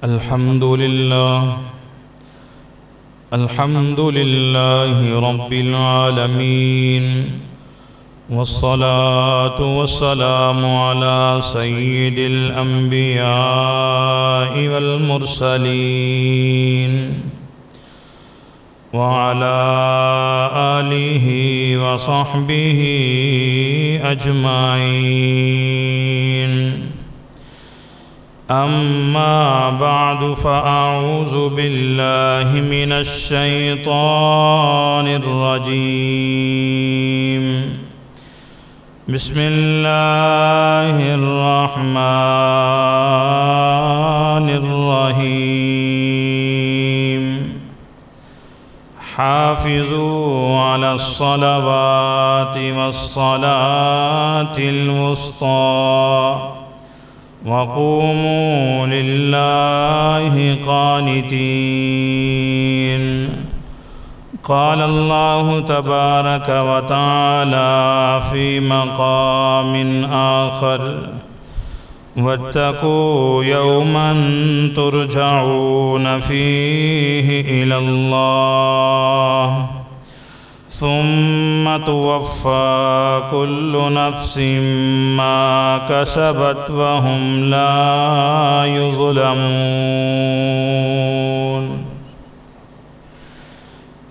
الحمد لله رب العالمين، والصلاة والسلام على سيد الأنبياء والمرسلين وعلى آله وصحبه أجمعين. أما بعد، فأعوذ بالله من الشيطان الرجيم. بسم الله الرحمن الرحيم. حافظوا على الصلوات والصلاة الوسطى وقوموا لله قانتين. قال الله تبارك وتعالى في مقام آخر: واتقوا يوما ترجعون فيه إلى الله ثم توفى كل نفس ما كسبت وهم لا يظلمون.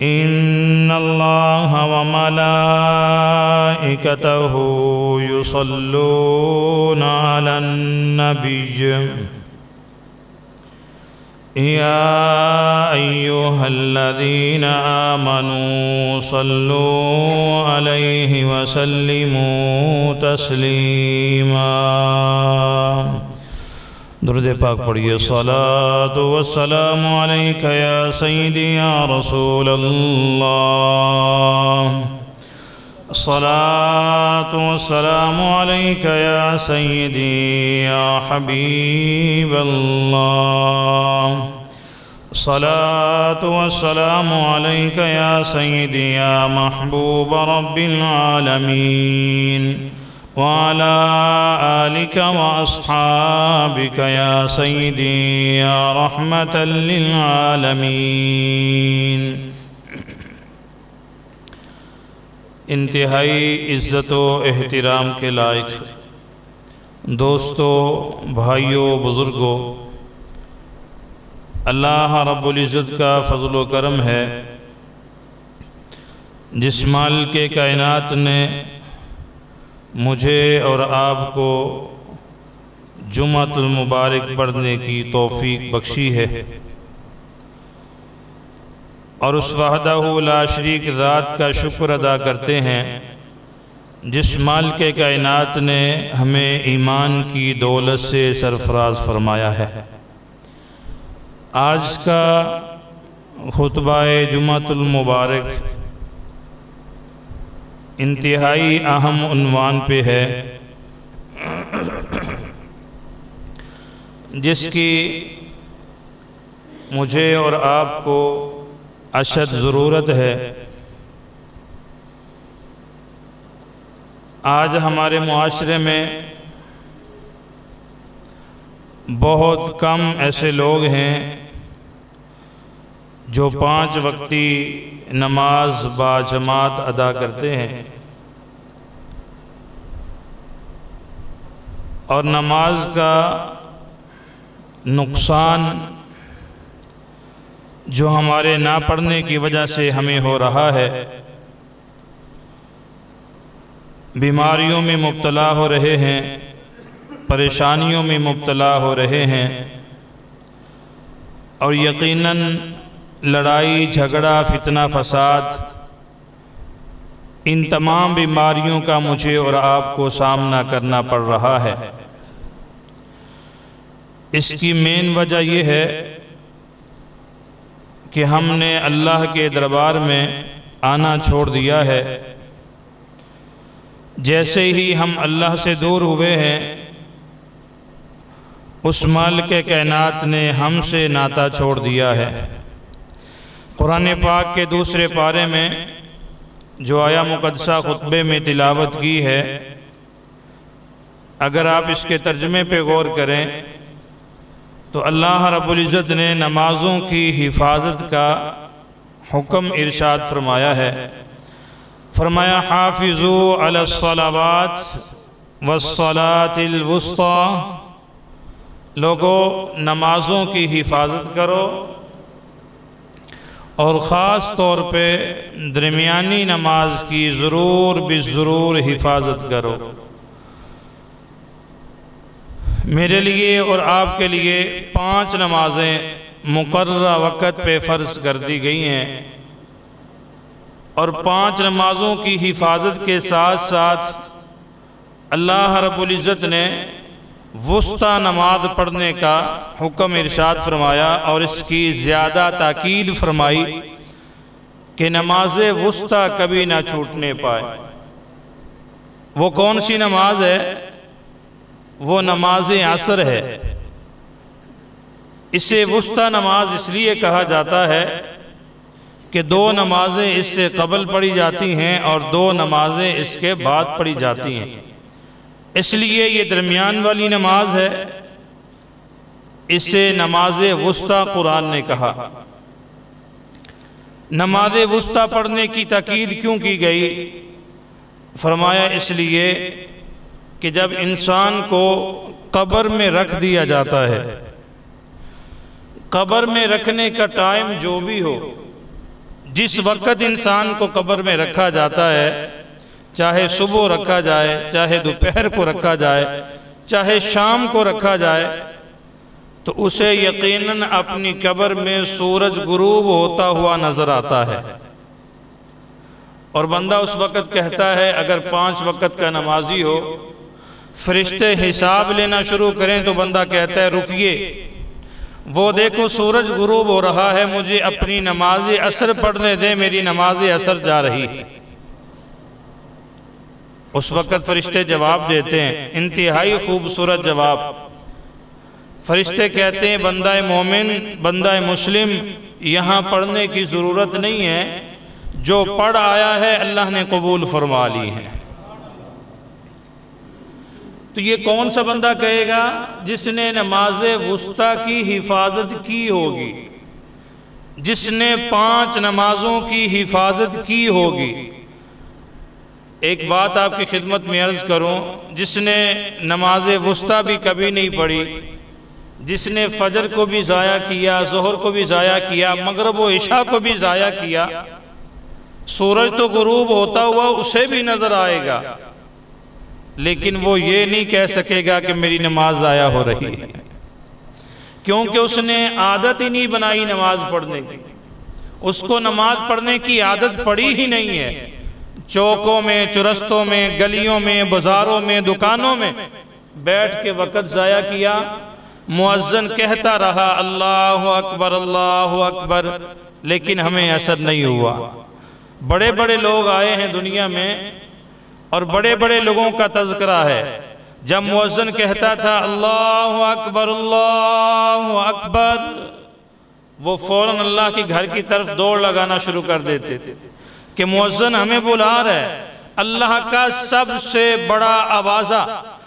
إن الله وملائكته يصلون على النبي، يا أيها الذين آمنوا صلوا عليه وسلموا تسليما. درود پاک پڑھیے. الصلاة والسلام عليك يا سيدي يا رسول الله. الصلاة والسلام عليك يا سيدي يا حبيب الله. الصلاة والسلام عليك يا سيدي يا محبوب رب العالمين، وعلى آلك وأصحابك يا سيدي يا رحمة للعالمين. انتہائی عزت و احترام کے لائق دوستو، بھائیوں، بزرگوں، اللہ رب العزت کا فضل و کرم ہے جس مالک کے کائنات نے مجھے اور آپ کو جمعۃ المبارک پڑھنے کی توفیق بخشی ہے، اور اس وحدہ لا شریک ذات کا شکر ادا کرتے ہیں جس مالک کے کائنات نے ہمیں ایمان کی دولت سے سرفراز فرمایا ہے. آج کا خطبہ جمعۃ المبارک انتہائی اہم عنوان پہ ہے، جس کی مجھے اور آپ کو اشد ضرورت ہے. آج ہمارے معاشرے میں بہت کم ایسے لوگ ہیں جو 5 وقتی نماز با جماعت ادا کرتے ہیں، اور نماز کا نقصان جو ہمارے نہ پڑھنے کی وجہ سے ہمیں ہو رہا ہے، بیماریوں میں مبتلا ہو رہے ہیں، پریشانیوں میں مبتلا ہو رہے ہیں، اور یقیناً لڑائی جھگڑا فتنہ فساد ان تمام بیماریوں کا مجھے اور آپ کو سامنا کرنا پڑ رہا ہے. اس کی مین وجہ یہ ہے کہ ہم نے اللہ کے دربار میں آنا چھوڑ دیا ہے. جیسے ہی ہم اللہ سے دور ہوئے ہیں، اس مالک کائنات نے ہم سے ناتا چھوڑ دیا ہے. قرآن پاک کے دوسرے پارے میں جو آیا مقدسہ خطبے میں تلاوت کی ہے، اگر آپ اس کے ترجمے پہ غور کریں تو اللہ رب العزت نے نمازوں کی حفاظت کا حکم ارشاد فرمایا ہے۔ فرمایا حافظوا علی الصلوات والصلاة الوسطی، لوگو نمازوں کی حفاظت کرو اور خاص طور پہ درمیانی نماز کی ضرور حفاظت کرو۔ میرے لیے اور آپ کے لیے 5 نمازیں مقررہ وقت پہ فرض کر دی گئی ہیں، اور 5 نمازوں کی حفاظت کے ساتھ ساتھ اللہ رب العزت نے وسطی نماز پڑھنے کا حکم ارشاد فرمایا، اور اس کی زیادہ تاکید فرمائی کہ نماز وسطی کبھی نہ چھوٹنے پائے۔ وہ کون سی نماز ہے؟ وہ نماز عصر ہے۔ اسے وسطی نماز اس لیے کہا جاتا ہے کہ 2 نمازیں اس سے قبل پڑھی جاتی ہیں اور 2 نمازیں اس کے بعد پڑھی جاتی ہیں، اس لیے یہ درمیان والی نماز ہے، اسے نماز وسطی قرآن نے کہا۔ نماز وسطی پڑھنے کی تاکید کیوں کی گئی؟ فرمایا اس لیے کہ جب انسان کو قبر میں رکھ دیا جاتا ہے، قبر میں رکھنے کا ٹائم جو بھی ہو، جس وقت انسان کو قبر میں رکھا جاتا ہے، چاہے صبح رکھا جائے، چاہے دوپہر کو رکھا جائے، چاہے شام کو رکھا جائے، تو اسے یقیناً اپنی قبر میں سورج غروب ہوتا ہوا نظر آتا ہے، اور بندہ اس وقت کہتا ہے اگر 5 وقت کا نمازی ہو، فرشتے حساب لینا شروع کریں تو بندہ کہتا ہے رکیے، وہ دیکھو سورج غروب ہو رہا ہے، مجھے اپنی نماز عصر پڑھنے دے، میری نماز عصر جا رہی ہے۔ اس وقت فرشتے جواب دیتے ہیں، انتہائی خوبصورت جواب۔ فرشتے کہتے ہیں بندہ مومن، بندہ مسلم، یہاں پڑھنے کی ضرورت نہیں ہے، جو پڑھ آیا ہے اللہ نے قبول فرما لی ہے۔ تو یہ کون سا بندہ کہے گا؟ جس نے نماز وسطی کی حفاظت کی ہوگی، جس نے 5 نمازوں کی حفاظت کی ہوگی۔ ایک بات آپ کی خدمت میں عرض کروں، جس نے نماز وسطی بھی کبھی نہیں پڑھی، جس نے فجر کو بھی ضائع کیا، ظہر کو بھی ضائع کیا، مغرب و عشاء کو بھی ضائع کیا، سورج تو غروب ہوتا ہوا اسے بھی نظر آئے گا، لیکن وہ یہ نہیں کہہ سکے گا کہ میری نماز ضائع ہو رہی ہے، کیونکہ اس نے عادت ہی نہیں بنائی نماز پڑھنے کی، اس کو نماز پڑھنے کی عادت پڑی ہی نہیں ہے۔ چوکوں میں، چرستوں میں، گلیوں میں، بازاروں میں، دکانوں میں بیٹھ کے وقت ضائع کیا، مؤذن کہتا رہا اللہ اکبر اللہ اکبر، لیکن ہمیں اثر نہیں ہوا۔ بڑے بڑے لوگ آئے ہیں دنیا میں، اور بڑے بڑے لوگوں کا تذکرہ ہے، جب مؤذن کہتا تھا اللہ اکبر، وہ فوراً اللہ کے گھر کی طرف دوڑ لگانا شروع کر دیتے تھے کہ مؤذن ہمیں بلا رہا ہے، اللہ کا سب سے بڑا آوازہ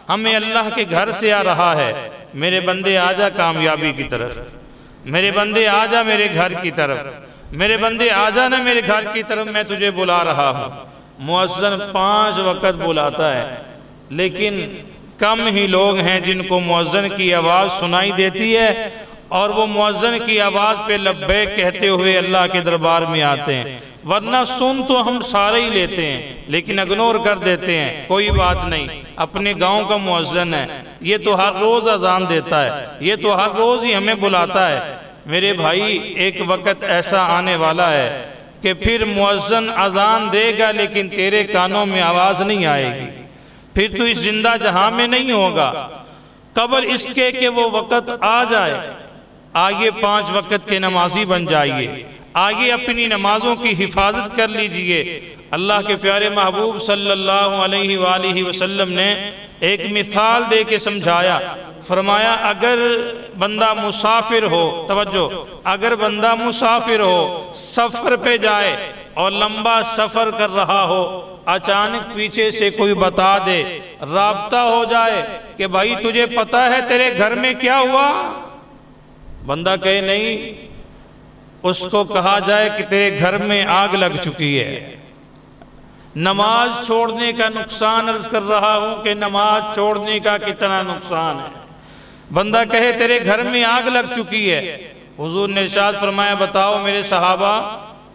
ہمیں اللہ کے گھر سے آ رہا ہے، میرے بندے آجا کامیابی کی طرف، میرے بندے آجا میرے گھر کی طرف، میرے بندے آجا نا میرے گھر کی طرف، میں تجھے بلا رہا ہوں۔ مؤذن 5 وقت بلاتا ہے، لیکن کم ہی لوگ ہیں جن کو مؤذن کی آواز سنائی دیتی ہے اور وہ مؤذن کی آواز پہ لبیک کہتے ہوئے اللہ کے دربار میں آتے ہیں، ورنہ سن تو ہم سارے ہی لیتے ہیں لیکن اگنور کر دیتے ہیں، کوئی بات نہیں، اپنے گاؤں کا مؤذن ہے، یہ تو ہر روز اذان دیتا ہے، یہ تو ہر روز ہی ہمیں بلاتا ہے۔ میرے بھائی ایک وقت ایسا آنے والا ہے کہ پھر مؤذن اذان دے گا لیکن تیرے کانوں میں آواز نہیں آئے گی، پھر تو اس زندہ جہاں میں نہیں ہوگا، قبل اس کے کہ وہ وقت آ جائے۔ آئیے 5 وقت کے نمازی بن جائیے، آئیے اپنی نمازوں کی حفاظت کر لیجئے۔ اللہ کے پیارے محبوب صلی اللہ علیہ وآلہ وسلم نے ایک مثال دے کے سمجھایا، فرمایا اگر بندہ مسافر ہو، توجہ، اگر بندہ مسافر ہو، سفر پہ جائے اور لمبا سفر کر رہا ہو، اچانک پیچھے سے کوئی بتا دے، رابطہ ہو جائے کہ بھائی تجھے پتا ہے تیرے گھر میں کیا ہوا؟ بندہ کہے نہیں، اس کو کہا جائے کہ تیرے گھر میں آگ لگ چکی ہے۔ نماز چھوڑنے کا نقصان عرض کر رہا ہوں کہ نماز چھوڑنے کا کتنا نقصان ہے۔ بندہ کہے تیرے گھر میں آگ لگ چکی ہے، حضور نے ارشاد فرمایا بتاؤ میرے صحابہ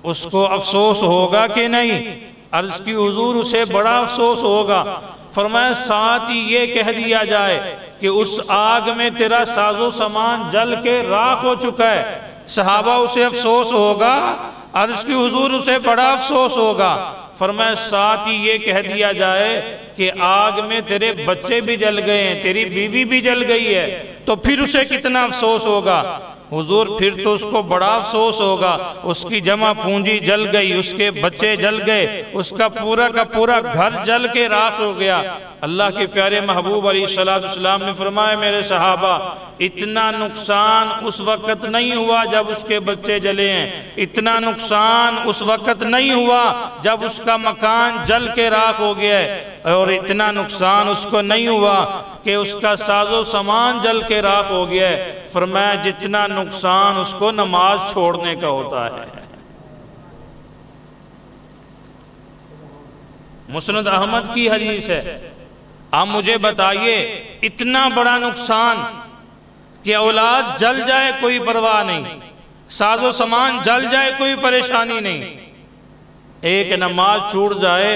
اس کو افسوس ہوگا کہ نہیں؟ عرض کی حضور اسے بڑا افسوس ہوگا۔ فرمایا ساتھ ہی یہ کہہ دیا جائے کہ اس آگ میں تیرا ساز و سامان جل کے راکھ ہو چکا ہے، صحابہ اسے افسوس ہوگا؟ عرض کی حضور اسے بڑا افسوس ہوگا۔ فرمایا ساتھ ہی یہ کہہ دیا جائے کہ آگ میں تیرے بچے بھی جل گئے ہیں، تیری بیوی بھی جل گئی ہے، تو پھر اسے کتنا افسوس ہوگا؟ حضور پھر تو اس کو بڑا افسوس ہوگا، اس کی جمع پونجی جل گئی، اس کے بچے جل گئے، اس کا پورا گھر جل کے راکھ ہو گیا۔ اللہ کے پیارے محبوب علیہ السلام نے فرمایا میرے صحابہ اتنا نقصان اس وقت نہیں ہوا جب اس کے بچے جلے ہیں، اتنا نقصان اس وقت نہیں ہوا جب اس کا مکان جل کے راکھ ہو گیا ہے، اور اتنا نقصان اس کو نہیں ہوا کہ اس کا ساز و سامان جل کے راکھ ہو گیا ہے۔ فرمایا جتنا نقصان اس کو نماز چھوڑنے کا ہوتا ہے۔ مسند احمد کی حدیث ہے۔ آپ مجھے بتائیے اتنا بڑا نقصان کہ اولاد جل جائے کوئی پرواہ نہیں، ساز و سامان جل جائے کوئی پریشانی نہیں، ایک نماز چھوٹ جائے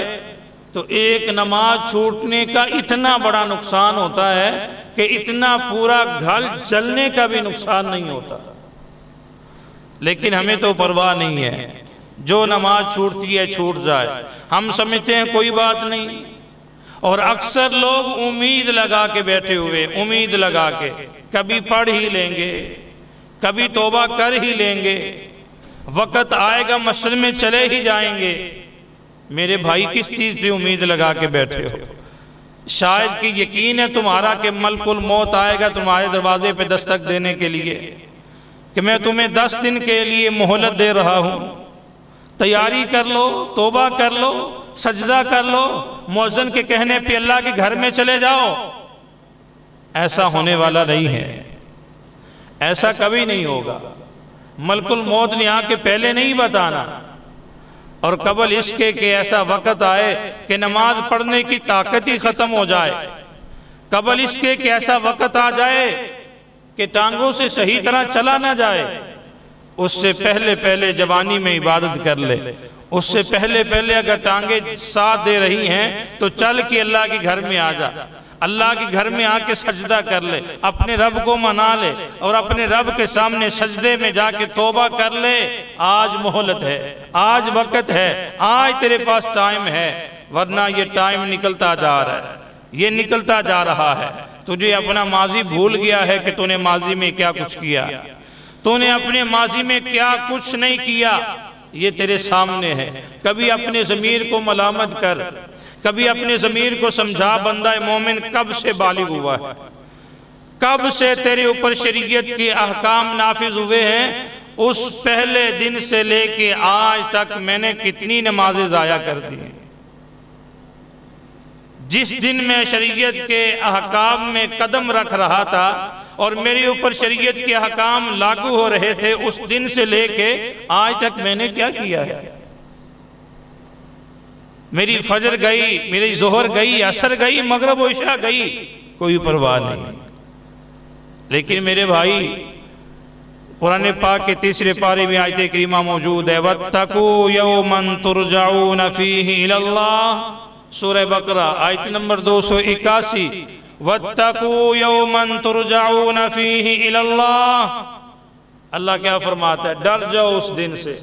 تو ایک نماز چھوٹنے کا اتنا بڑا نقصان ہوتا ہے کہ اتنا پورا گھر جلنے کا بھی نقصان نہیں ہوتا۔ لیکن ہمیں تو پرواہ نہیں ہے، جو نماز چھوٹتی ہے چھوٹ جائے، ہم سمجھتے ہیں کوئی بات نہیں، اور اکثر لوگ امید لگا کے بیٹھے ہوئے، امید لگا کے کبھی پڑھ ہی لیں گے، کبھی توبہ کر ہی لیں گے، وقت آئے گا مسجد میں چلے ہی جائیں گے۔ میرے بھائی کس چیز پہ امید لگا کے بیٹھے ہو؟ شاید کہ یقین ہے تمہارا کہ ملک الموت آئے گا تمہارے دروازے پہ دستک دینے کے لیے کہ میں تمہیں 10 دن کے لیے مہلت دے رہا ہوں، تیاری کر لو، توبہ کر لو، سجدہ کر لو، مؤذن کے کہنے پہ اللہ کے گھر میں چلے جاؤ۔ ایسا ہونے والا نہیں ہے، ایسا کبھی نہیں ہوگا۔ ملک الموت نے آ کے پہلے نہیں بتانا، اور قبل اس کے کہ ایسا وقت آئے کہ نماز پڑھنے کی طاقت ہی ختم ہو جائے، قبل اس کے کہ ایسا وقت آ جائے کہ ٹانگوں سے صحیح طرح چلا نہ جائے، اس سے پہلے جوانی میں عبادت کر لے، اس سے پہلے اگر ٹانگیں ساتھ دے رہی ہیں تو چل کے اللہ کے گھر میں آ جا، اللہ کے گھر میں آ کے سجدہ کر لے، اپنے رب کو منا لے، اور اپنے رب کے سامنے سجدے میں جا کے توبہ کر لے۔ آج مہلت ہے، آج وقت ہے، آج تیرے پاس ٹائم ہے، ورنہ یہ ٹائم نکلتا جا رہا ہے، یہ نکلتا جا رہا ہے۔ تجھے اپنا ماضی بھول گیا ہے کہ تو نے ماضی میں کیا کچھ کیا، تو نے اپنے ماضی میں کیا کچھ نہیں کیا، یہ تیرے سامنے ہے۔ کبھی اپنے ضمیر کو ملامت کر، کبھی اپنے ضمیر کو سمجھا بندہ مومن کب سے بالغ ہوا ہے، کب سے تیرے اوپر شریعت کے احکام نافذ ہوئے ہیں، اس پہلے دن سے لے کے آج تک میں نے کتنی نمازیں ضائع کر دی۔ جس دن میں شریعت کے احکام میں قدم رکھ رہا تھا اور میرے اوپر شریعت کے احکام لاگو ہو رہے تھے، اس دن سے لے کے آج تک میں نے کیا کیا ہے؟ میری فجر گئی، میری ظہر گئی، عصر گئی، مغرب و عشاء گئی، کوئی پرواہ نہیں۔ لیکن میرے بھائی قرآن پاک کے 3 پارے میں آیت کریمہ موجود ہے، وَاتَّقُوا يَوْمًا تُرْجَعُونَ فِيهِ إِلَى اللَّهِ، سورہ بقرہ آیت نمبر 281، وَاتَّقُوا يَوْمًا تُرْجَعُونَ فِيهِ إِلَى اللَّهِ، اللہ کیا فرماتا ہے؟ ڈر جاؤ اس دن سے،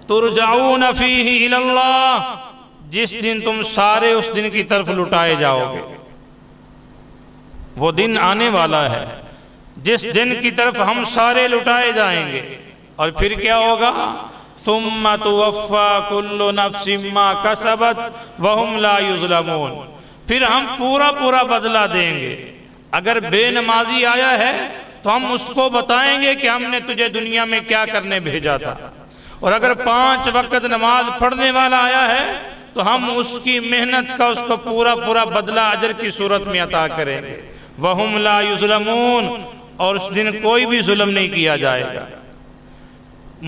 ترجعون فیہ الی اللہ، جس دن تم سارے اس دن کی طرف لٹائے جاؤ گے۔ وہ دن آنے والا ہے جس دن کی طرف ہم سارے لٹائے جائیں گے، اور پھر کیا ہوگا؟ ثم توفی کل نفس ما کسبت وہم لا یظلمون، پھر ہم پورا بدلہ دیں گے۔ اگر بے نمازی آیا ہے تو ہم اس کو بتائیں گے کہ ہم نے تجھے دنیا میں کیا کرنے بھیجا تھا، اور اگر 5 وقت نماز پڑھنے والا آیا ہے تو ہم اس کی محنت کا اس کو پورا بدلہ اجر کی صورت میں عطا کریں گے۔ وَهُمْ لَا يُظْلَمُونَ، اور اس دن کوئی بھی ظلم نہیں کیا جائے گا۔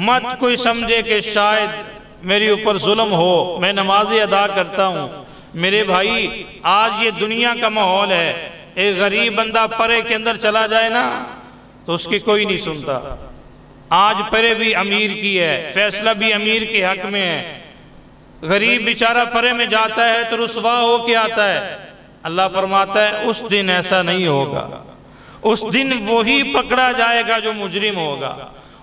مت کوئی سمجھے کہ شاید میرے اوپر ظلم ہو، میں نمازیں ادا کرتا ہوں۔ میرے بھائی آج یہ دنیا کا ماحول ہے، ایک غریب بندہ پرے کے اندر چلا جائے نا تو اس کی کوئی نہیں سنتا۔ آج پرے بھی امیر کی ہے، فیصلہ بھی امیر کے حق میں ہے۔ غریب بیچارہ پرے میں جاتا ہے تو رسوا ہو کے آتا ہے۔ اللہ فرماتا ہے اس دن ایسا نہیں ہوگا، اس دن وہی پکڑا جائے گا جو مجرم ہوگا،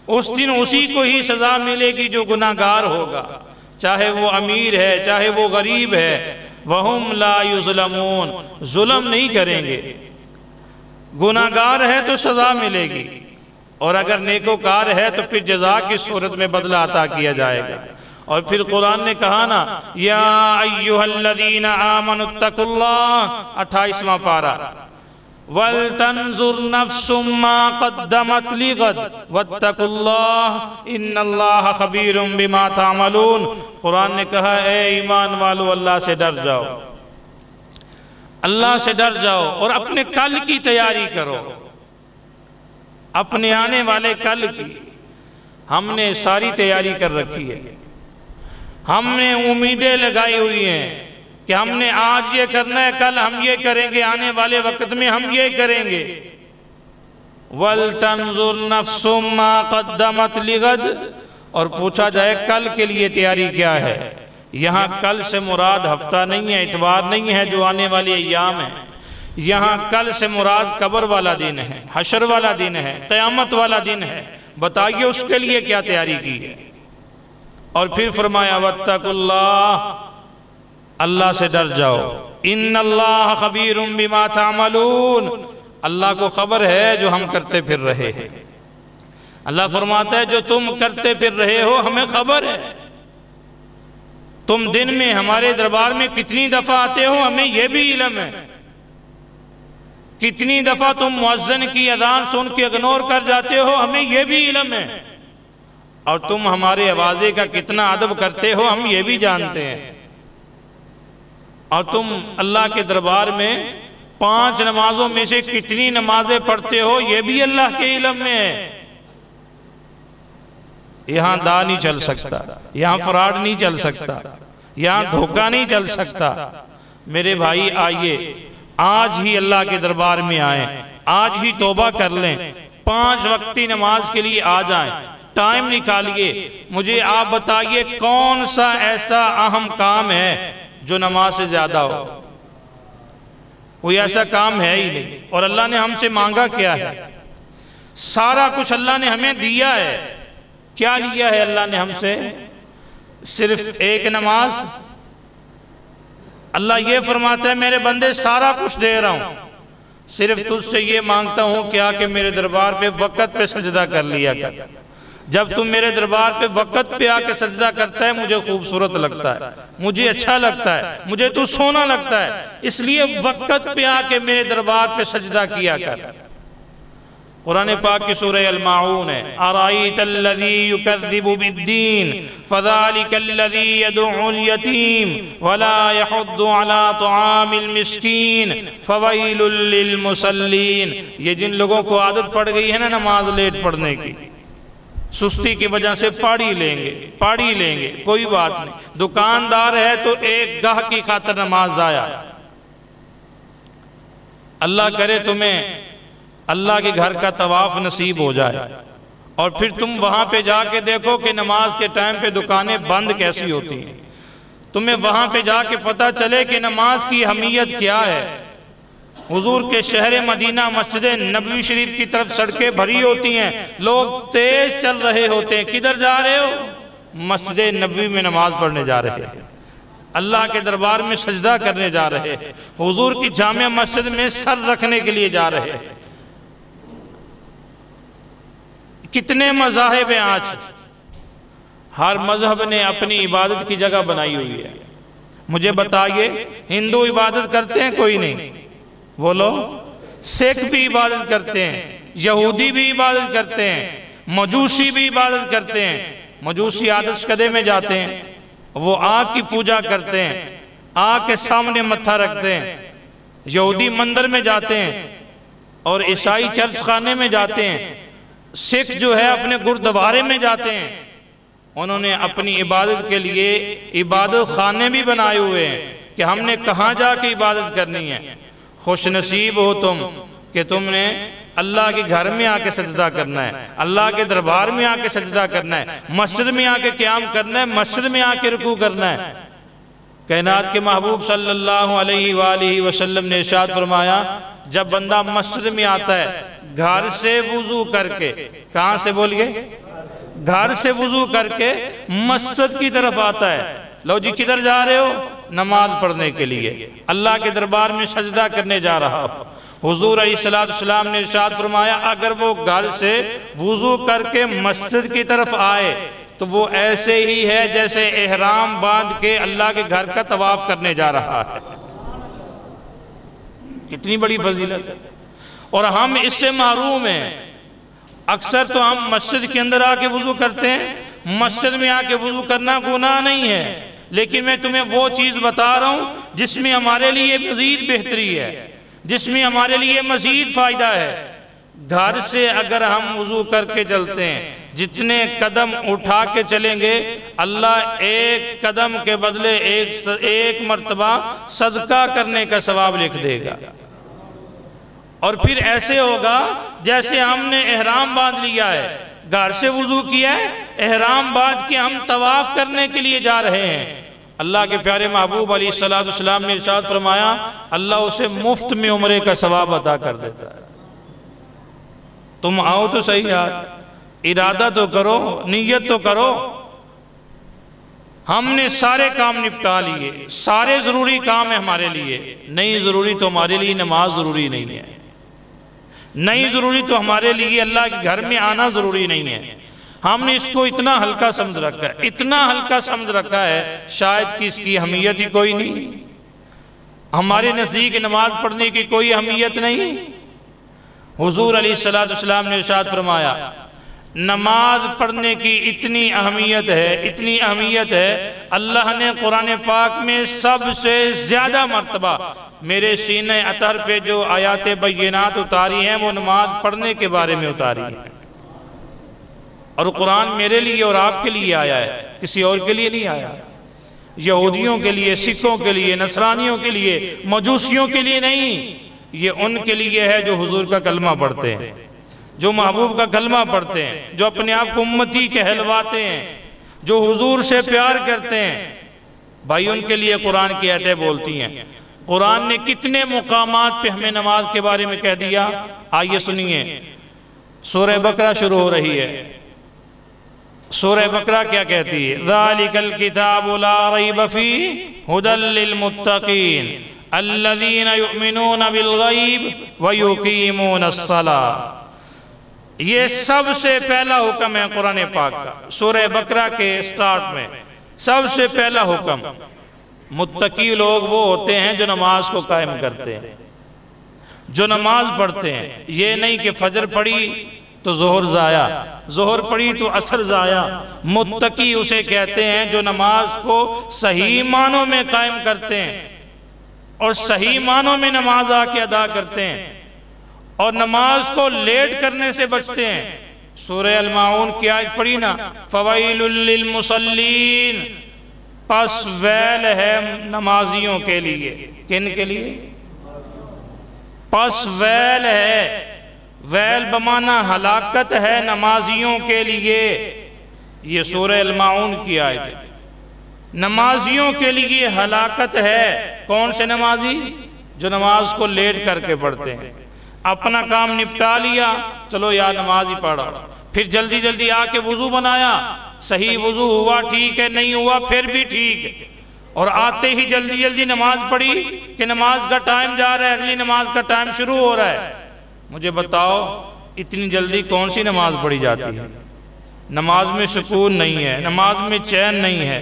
اس دن اسی کو ہی سزا ملے گی جو گناہگار ہوگا، چاہے وہ امیر ہے چاہے وہ غریب ہے۔ وَهُمْ لَا يُظْلَمُونَ، ظلم نہیں کریں گے۔ گناہگار ہے تو سزا ملے گی، اور اگر نیکوکار ہے تو پھر جزا کی صورت میں بدلہ عطا کیا جائے گا۔ اور پھر قرآن نے کہا نا یا ایھا الذین آمنوا اتقوا اللہ، 28واں پارہ، وَلْتَنْظُرْ نَفْسٌ مَّا قَدَّمَتْ لِغَدٍ وَاتَّقُوا اللَّهَ إِنَّ اللَّهَ خَبِيرٌ بِمَا تَعْمَلُونَ۔ قرآن نے کہا اے ایمان والو اللہ سے ڈر جاؤ، اللہ سے ڈر جاؤ اور اپنے کل کی تیاری کرو، اپنے آنے والے کل کی۔ ہم نے ساری تیاری کر رکھی ہے، ہم نے امیدیں لگائی ہوئی ہیں کہ ہم نے آج یہ کرنا ہے، کل ہم یہ کریں گے، آنے والے وقت میں ہم یہ کریں گے۔ وَلْتَنْظُرْ نَفْسٌ مَّا قَدَّمَتْ لِغَدٍ، اور پوچھا جائے کل کے لیے تیاری کیا ہے۔ یہاں کل سے مراد ہفتہ نہیں ہے، اتوار نہیں ہے جو آنے والی ایام ہے، یہاں کل سے مراد قبر والا دن ہے، حشر والا دن ہے، قیامت والا دن ہے۔ بتائیے اس کے لیے کیا تیاری کی ہے۔ اور پھر فرمایا وَاتَّقُوا اللَّهَ، اللہ سے ڈر جاؤ، اِنَّ اللَّهَ خَبِيرٌ بِمَا تَعْمَلُونَ، اللہ کو خبر ہے جو ہم کرتے پھر رہے ہیں۔ اللہ فرماتا ہے جو تم کرتے پھر رہے ہو ہمیں خبر ہے۔ تم دن میں ہمارے دربار میں کتنی دفعہ آتے ہو ہمیں یہ بھی علم ہے، کتنی دفعہ تم مؤذن کی اذان سن کے اگنور کر جاتے ہو ہمیں یہ بھی علم ہے، اور تم ہمارے آوازے کا کتنا ادب کرتے ہو ہم یہ بھی جانتے ہیں، اور تم اللہ کے دربار میں 5 نمازوں میں سے کتنی نمازیں پڑھتے ہو یہ بھی اللہ کے علم میں ہے۔ یہاں دا نہیں چل سکتا، یہاں فراڈ نہیں چل سکتا، یہاں دھوکہ نہیں چل سکتا۔ میرے بھائی آئیے آج ہی اللہ کے دربار میں آئیں، آج ہی توبہ کر لیں، 5 وقتی نماز کے لیے آ جائیں، ٹائم نکالیے۔ مجھے آپ بتائیے کون سا ایسا اہم کام ہے جو نماز سے زیادہ ہو؟ کوئی ایسا کام ہے ہی نہیں۔ اور اللہ نے ہم سے مانگا کیا ہے؟ سارا کچھ اللہ نے ہمیں دیا ہے۔ کیا لیا ہے اللہ نے ہم سے؟ صرف ایک نماز۔ اللہ یہ فرماتا ہے میرے بندے سارا کچھ دے رہا ہوں، صرف تجھ سے یہ مانگتا ہوں کیا کہ میرے دربار پہ وقت پہ سجدہ کر لیا کر۔ جب تم میرے دربار پہ وقت پہ آ کے سجدہ کرتا ہے مجھے خوبصورت لگتا ہے، مجھے اچھا لگتا ہے، مجھے تو سونا لگتا ہے، اس لیے وقت پہ آ کے میرے دربار پہ سجدہ کیا کر۔ قرآن پاک کی سورہ الماعون ہے، أَرَأَيْتَ الَّذِي يُكَذِّبُ بِالدِّينِ فَذَلِكَ الَّذِي يَدُعُّ الْيَتِيمَ وَلَا يَحُضُّ عَلَى طَعَامِ الْمِسْكِينِ فَوَيْلٌ لِّلْمُصَلِّينَ۔ یہ جن لوگوں کو عادت پڑ گئی ہے نا نماز لیٹ پڑھنے کی، سستی کی وجہ سے پاڑی لیں گے، کوئی بات نہیں۔ دکاندار ہے تو ایک گاہ کی خاطر نماز آیا، اللہ کرے تمہیں اللہ کے گھر کا طواف نصیب ہو جائے، اور پھر تم وہاں پہ جا کے دیکھو کہ نماز کے ٹائم پہ دکانیں بند کیسی ہوتی ہیں، تمہیں وہاں پہ جا کے پتہ چلے کہ نماز کی اہمیت کیا ہے۔ حضور کے شہر مدینہ مسجد نبوی شریف کی طرف سڑکیں بھری ہوتی ہیں، لوگ تیز چل رہے ہوتے ہیں، کدھر جا رہے ہو؟ مسجد نبوی میں نماز پڑھنے جا رہے ہیں، اللہ کے دربار میں سجدہ کرنے جا رہے ہیں، حضور کی جامع مسجد میں سر رکھنے کے لیے جا رہے ہیں۔ کتنے مذاہب ہیں آج، ہر مذہب نے اپنی عبادت کی جگہ بنائی ہوئی ہے۔ مجھے بتائیے ہندو عبادت کرتے ہیں؟ کوئی نہیں، بولو۔ سکھ بھی عبادت کرتے ہیں، یہودی بھی عبادت کرتے ہیں، مجوسی بھی عبادت کرتے ہیں۔ مجوسی آدش کدے میں جاتے ہیں، وہ آگ کی پوجا کرتے ہیں، آگ کے سامنے متھا رکھتے ہیں۔ یہودی مندر میں جاتے ہیں، اور عیسائی چرچ خانے میں جاتے ہیں، سکھ جو ہے اپنے گردوارے میں جاتے ہیں، انہوں نے اپنی عبادت کے لیے عبادت خانے بھی بنائے ہوئے ہیں کہ ہم نے کہاں جا کے عبادت کرنی ہے۔ خوش نصیب ہو تم کہ تم نے اللہ کے گھر میں آ کے سجدہ کرنا ہے، اللہ کے دربار میں آ کے سجدہ کرنا ہے، مسجد میں آ کے قیام کرنا ہے، مسجد میں آ کے رکوع کرنا ہے۔ کائنات کے محبوب صلی اللہ علیہ وآلہ وسلم نے ارشاد فرمایا، جب بندہ مسجد میں آتا ہے گھر سے وضو کر کے، کہاں سے بولیے؟ گھر سے وضو کر کے مسجد کی طرف آتا ہے، لو جی کدھر جا رہے ہو؟ نماز پڑھنے کے لیے، اللہ کے دربار میں سجدہ کرنے جا رہا ہو۔ حضور علیہ السلام نے ارشاد فرمایا، اگر وہ گھر سے وضو کر کے مسجد کی طرف آئے تو وہ ایسے ہی ہے جیسے احرام باندھ کے اللہ کے گھر کا طواف کرنے جا رہا ہے۔ کتنی بڑی فضیلت ہے، اور ہم اس سے محروم ہیں۔ اکثر تو ہم مسجد کے اندر آ کے وضو کرتے ہیں، مسجد میں آ کے وضو کرنا گناہ نہیں ہے، لیکن میں تمہیں وہ چیز بتا رہا ہوں جس میں ہمارے لیے مزید بہتری ہے، جس میں ہمارے لیے مزید فائدہ ہے۔ گھر سے اگر ہم وضو کر کے چلتے ہیں، جتنے قدم اٹھا کے چلیں گے اللہ ایک قدم کے بدلے ایک مرتبہ صدقہ کرنے کا ثواب لکھ دے گا۔ اور پھر ایسے ہوگا جیسے ہم نے احرام باندھ لیا ہے، گھر سے وضو کیا ہے، احرام باندھ کے ہم طواف کرنے کے لیے جا رہے ہیں۔ اللہ کے پیارے محبوب علیہ السلام نے ارشاد فرمایا، اللہ اسے مفت میں عمرے کا ثواب عطا کر دیتا ہے۔ تم آؤ تو صحیح یار، ارادہ تو کرو، نیت تو کرو۔ ہم نے سارے کام نپٹا لیے، سارے ضروری کام ہیں ہمارے لیے، نہیں ضروری تو ہمارے لیے نماز ضروری نہیں ہے، نہیں ضروری تو ہمارے لیے اللہ کے گھر میں آنا ضروری نہیں ہے۔ ہم نے اس کو اتنا ہلکا سمجھ رکھا ہے، اتنا ہلکا سمجھ رکھا ہے، شاید کہ اس کی اہمیت ہی کوئی نہیں۔ ہمارے نزدیک نماز پڑھنے کی کوئی اہمیت نہیں۔ حضور علیہ السلام نے ارشاد فرمایا، نماز پڑھنے کی اتنی اہمیت ہے، اتنی اہمیت ہے، اللہ نے قرآن پاک میں سب سے زیادہ مرتبہ میرے سینہ اطہر پہ جو آیات بینات اتاری ہیں وہ نماز پڑھنے کے بارے میں اتاری ہیں۔ اور قرآن میرے لیے اور آپ کے لیے آیا ہے، کسی اور کے لیے نہیں آیا۔ یہودیوں کے لیے، سکھوں کے لیے، نصرانیوں کے لیے، مجوسیوں کے لیے نہیں، یہ ان کے لیے ہے جو حضور کا کلمہ پڑھتے ہیں، جو محبوب کا کلمہ پڑھتے ہیں، جو اپنے آپ کو امتی کہلواتے ہیں، جو حضور سے پیار کرتے ہیں۔ بھائی ان کے لیے قرآن کی آیتیں بولتی ہیں۔ قرآن نے کتنے مقامات پہ ہمیں نماز کے بارے میں کہہ دیا، آئیے سنیے۔ سورہ بقرہ شروع ہو رہی ہے۔ سورہ بقرہ کیا کہتی ہے؟ ذَلِكَ الْكِتَابُ لَا رَيْبَ فِيهِ هُدًى لِّلْمُتَّقِينَ الَّذِينَ يُؤْمِنُونَ بِالْغَيْبِ وَيُقِيمُونَ الصَّلَاةَ۔ یہ سب سے پہلا حکم ہے قرآن پاک کا، سورہ بقرہ کے سٹارٹ میں سب سے پہلا حکم۔ متقی لوگ وہ ہوتے ہیں جو نماز کو قائم کرتے ہیں، جو نماز پڑھتے ہیں۔ یہ نہیں کہ فجر پڑھی تو ظہر ضائع، ظہر پڑھی تو عصر ضائع۔ متقی اسے کہتے ہیں جو نماز کو صحیح معنوں میں قائم کرتے ہیں اور صحیح معنوں میں نماز آ کے ادا کرتے ہیں اور نماز کو لیٹ کرنے سے بچتے ہیں۔ سورہ الماعون کی آیت پڑھی نا، فَوَيْلٌ لِّلْمُصَلِّينَ، پس ویل ہے نمازیوں کے لیے۔ کن کے لیے؟ پس ویل ہے، ویل بمعنی ہلاکت ہے نمازیوں کے لیے۔ یہ سورہ الماعون کی آیت ہے۔ نمازیوں کے لیے ہلاکت ہے۔ کون سے نمازی؟ جو نماز کو لیٹ کر کے پڑھتے ہیں، اپنا کام نپٹا لیا، چلو یا نماز ہی پڑھا، پھر جلدی جلدی آ کے وضو بنایا، صحیح وضو ہوا ٹھیک ہے، نہیں ہوا پھر بھی ٹھیک ہے، اور آتے ہی جلدی جلدی نماز پڑھی کہ نماز کا ٹائم جا رہا ہے، اگلی نماز کا ٹائم شروع ہو رہا ہے۔ مجھے بتاؤ اتنی جلدی کون سی نماز پڑھی جاتی ہے؟ نماز میں سکون نہیں ہے، نماز میں چین نہیں ہے۔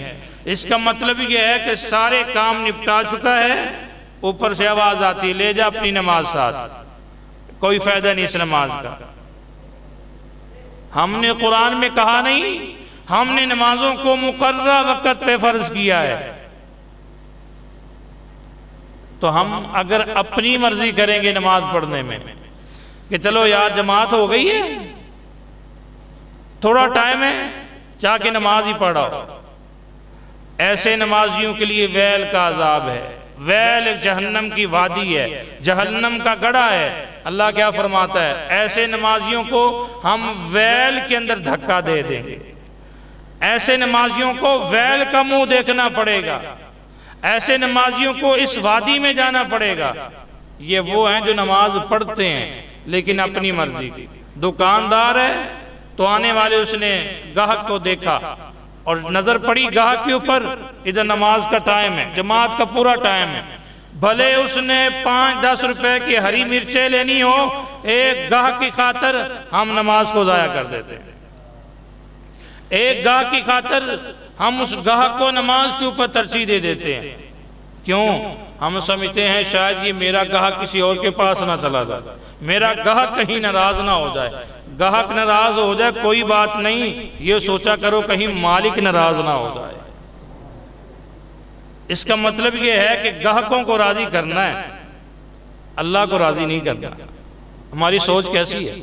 اس کا مطلب یہ ہے کہ سارے کام نپٹا چکا ہے، اوپر سے آواز آتی ہے لے جا اپنی نماز ساتھ، کوئی فائدہ نہیں اس نماز کا۔ ہم نے قرآن میں کہا نہیں، ہم نے نمازوں کو مقررہ وقت پہ فرض کیا ہے۔ تو ہم اگر اپنی مرضی کریں گے نماز پڑھنے میں کہ چلو یار جماعت ہو گئی ہے، تھوڑا ٹائم ہے، جا کے نماز ہی پڑھاؤ۔ ایسے نمازیوں کے لیے ویل کا عذاب ہے۔ ویل ایک جہنم کی وادی ہے، جہنم کا گڑھا ہے۔ اللہ کیا فرماتا ہے؟ ایسے نمازیوں کو ہم ویل کے اندر دھکا دے دیں گے، ایسے نمازیوں کو ویل کا منہ دیکھنا پڑے گا، ایسے نمازیوں کو اس وادی میں جانا پڑے گا۔ یہ وہ ہیں جو نماز پڑھتے ہیں لیکن اپنی مرضی کی۔ دکاندار ہے تو آنے والے اس نے گاہک کو دیکھا اور نظر پڑی گاہک کے اوپر، ادھر نماز کا ٹائم ہے، جماعت کا پورا ٹائم ہے، بھلے اس نے 5-10 روپے کی ہری مرچیں لینی ہو، ایک گاہک کی خاطر ہم نماز کو ضائع کر دیتے ہیں۔ ایک گاہک کی خاطر ہم اس گاہک کو نماز کے اوپر ترجیح دے دیتے ہیں۔ کیوں؟ ہم سمجھتے ہیں شاید یہ میرا گاہک کسی اور کے پاس نہ چلا جائے، میرا گاہک کہیں ناراض نہ ہو جائے۔ گاہک ناراض ہو جائے کوئی بات نہیں، یہ سوچا کرو کہیں مالک ناراض نہ ہو جائے۔ اس کا مطلب یہ ہے کہ گاہکوں کو راضی کرنا ہے، اللہ کو راضی نہیں کرنا۔ ہماری سوچ کیسی ہے؟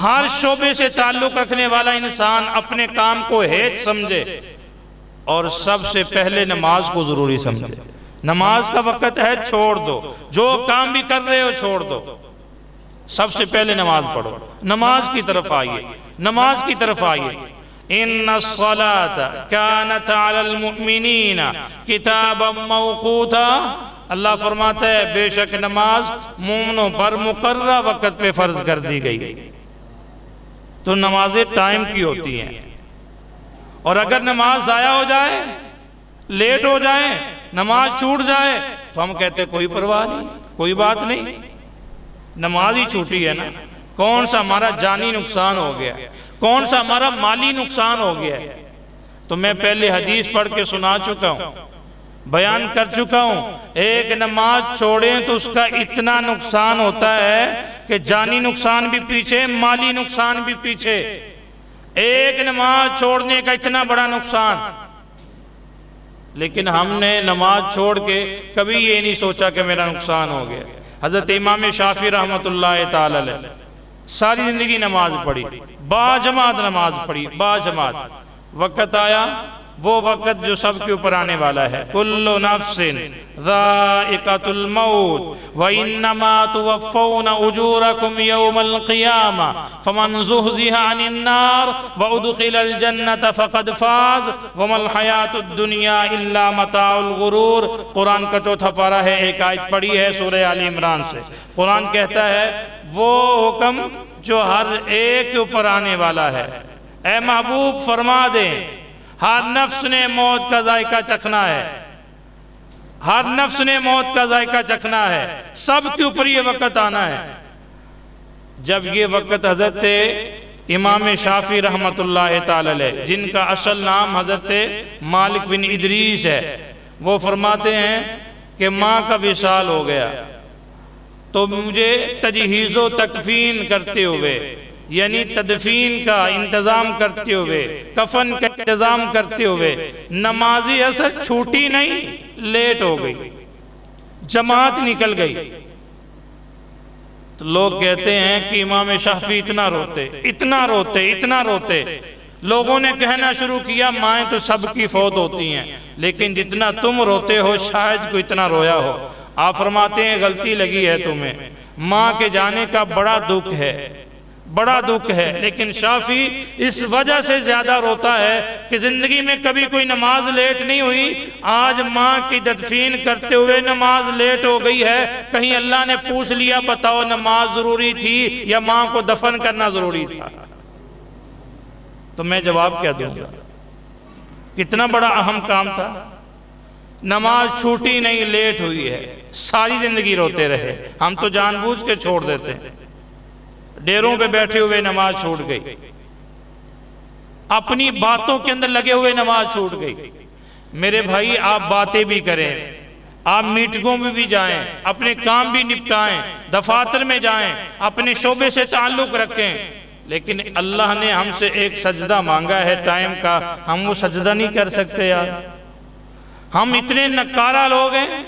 ہر شعبے سے تعلق رکھنے والا انسان اپنے کام کو ہیچ سمجھے اور سب سے پہلے نماز کو ضروری سمجھے۔ نماز کا وقت ہے، چھوڑ دو، جو کام بھی کر رہے ہو چھوڑ دو، سب سے پہلے نماز پڑھو۔ نماز کی طرف آئیے، نماز کی طرف آئیے۔ ان الصلاة كانت على المؤمنین کتابا موقوتا، اللہ فرماتا ہے بے شک نماز مومنوں پر مقررہ وقت پہ فرض کر دی گئی۔ تو نمازیں ٹائم کی ہوتی ہیں، اور اگر نماز ضائع ہو جائے، لیٹ ہو جائے، نماز چھوٹ جائے تو ہم کہتے ہیں کوئی پرواہ نہیں، کوئی بات نہیں، نماز ہی چھوٹی ہے نا، کون سا ہمارا جانی نقصان ہو گیا، کون سا ہمارا مالی نقصان ہو گیا۔ تو میں پہلے حدیث پڑھ کے سنا چکا ہوں، بیان کر چکا ہوں، ایک نماز چھوڑیں تو اس کا اتنا نقصان ہوتا ہے کہ جانی نقصان بھی پیچھے، مالی نقصان بھی پیچھے۔ ایک نماز چھوڑنے کا اتنا بڑا نقصان، لیکن ہم نے نماز چھوڑ کے کبھی یہ نہیں سوچا کہ میرا نقصان ہو گیا۔ حضرت امام شافعی رحمۃ اللہ تعالی علیہ ساری زندگی نماز پڑھی، باجماعت نماز پڑھی، باجماعت۔ وقت آیا، وہ وقت جو سب کے اوپر آنے والا ہے، کل نفس ذائقۃ الموت وانما توفون اجورکم یوم القیامہ فمن زحزح عن النار وادخل الجنۃ فقد فاز وما الحیاۃ الدنیا الا متاع الغرور۔ قرآن کا چوتھا پارہ ہے، ایک آیت پڑھی ہے سورہ آل عمران سے۔ قرآن کہتا ہے وہ حکم جو ہر ایک کے اوپر آنے والا ہے، اے محبوب فرما دیں ہر نفس نے موت کا ذائقہ چکھنا ہے، ہر نفس نے موت کا ذائقہ چکھنا ہے، سب کے اوپر یہ وقت آنا ہے۔ جب یہ وقت حضرت امام شافعی رحمۃ اللہ تعالی علیہ، جن کا اصل نام حضرت مالک بن ادریس ہے، وہ فرماتے ہیں کہ ماں کا وصال ہو گیا تو مجھے تجہیز و تکفین کرتے ہوئے، یعنی تدفین کا انتظام کرتے ہوئے، کفن کا انتظام کرتے ہوئے، نماز عصر چھوٹی نہیں، لیٹ ہو گئی، جماعت نکل گئی۔ تو لوگ کہتے ہیں کہ امام شافعی اتنا روتے، اتنا روتے، اتنا روتے۔ لوگوں نے کہنا شروع کیا مائیں تو سب کی فوت ہوتی ہیں، لیکن جتنا تم روتے ہو شاید کوئی اتنا رویا ہو۔ آپ فرماتے ہیں غلطی لگی ہے تمہیں، ماں کے جانے کا بڑا دکھ ہے، بڑا دکھ ہے، لیکن شافعی اس وجہ سے زیادہ روتا ہے کہ زندگی میں کبھی کوئی نماز لیٹ نہیں ہوئی، آج ماں کی تدفین کرتے ہوئے نماز لیٹ ہو گئی ہے، کہیں اللہ نے پوچھ لیا بتاؤ نماز ضروری تھی یا ماں کو دفن کرنا ضروری تھا؟ تو میں جواب کیا دوں گا؟ کتنا بڑا اہم کام تھا، نماز چھوٹی نہیں، لیٹ ہوئی ہے، ساری زندگی روتے رہے۔ ہم تو جان بوجھ کے چھوڑ دیتے ہیں، ڈیروں پہ بیٹھے ہوئے نماز چھوٹ گئی، اپنی باتوں کے اندر لگے ہوئے نماز چھوٹ گئی۔ میرے بھائی آپ باتیں بھی کریں، آپ میٹنگوں میں بھی جائیں، اپنے کام بھی نپٹائیں، دفاتر میں جائیں، اپنے شعبے سے تعلق رکھیں، لیکن اللہ نے ہم سے ایک سجدہ مانگا ہے ٹائم کا، ہم وہ سجدہ نہیں کر سکتے یار۔ ہم اتنے نکارہ لوگ ہیں،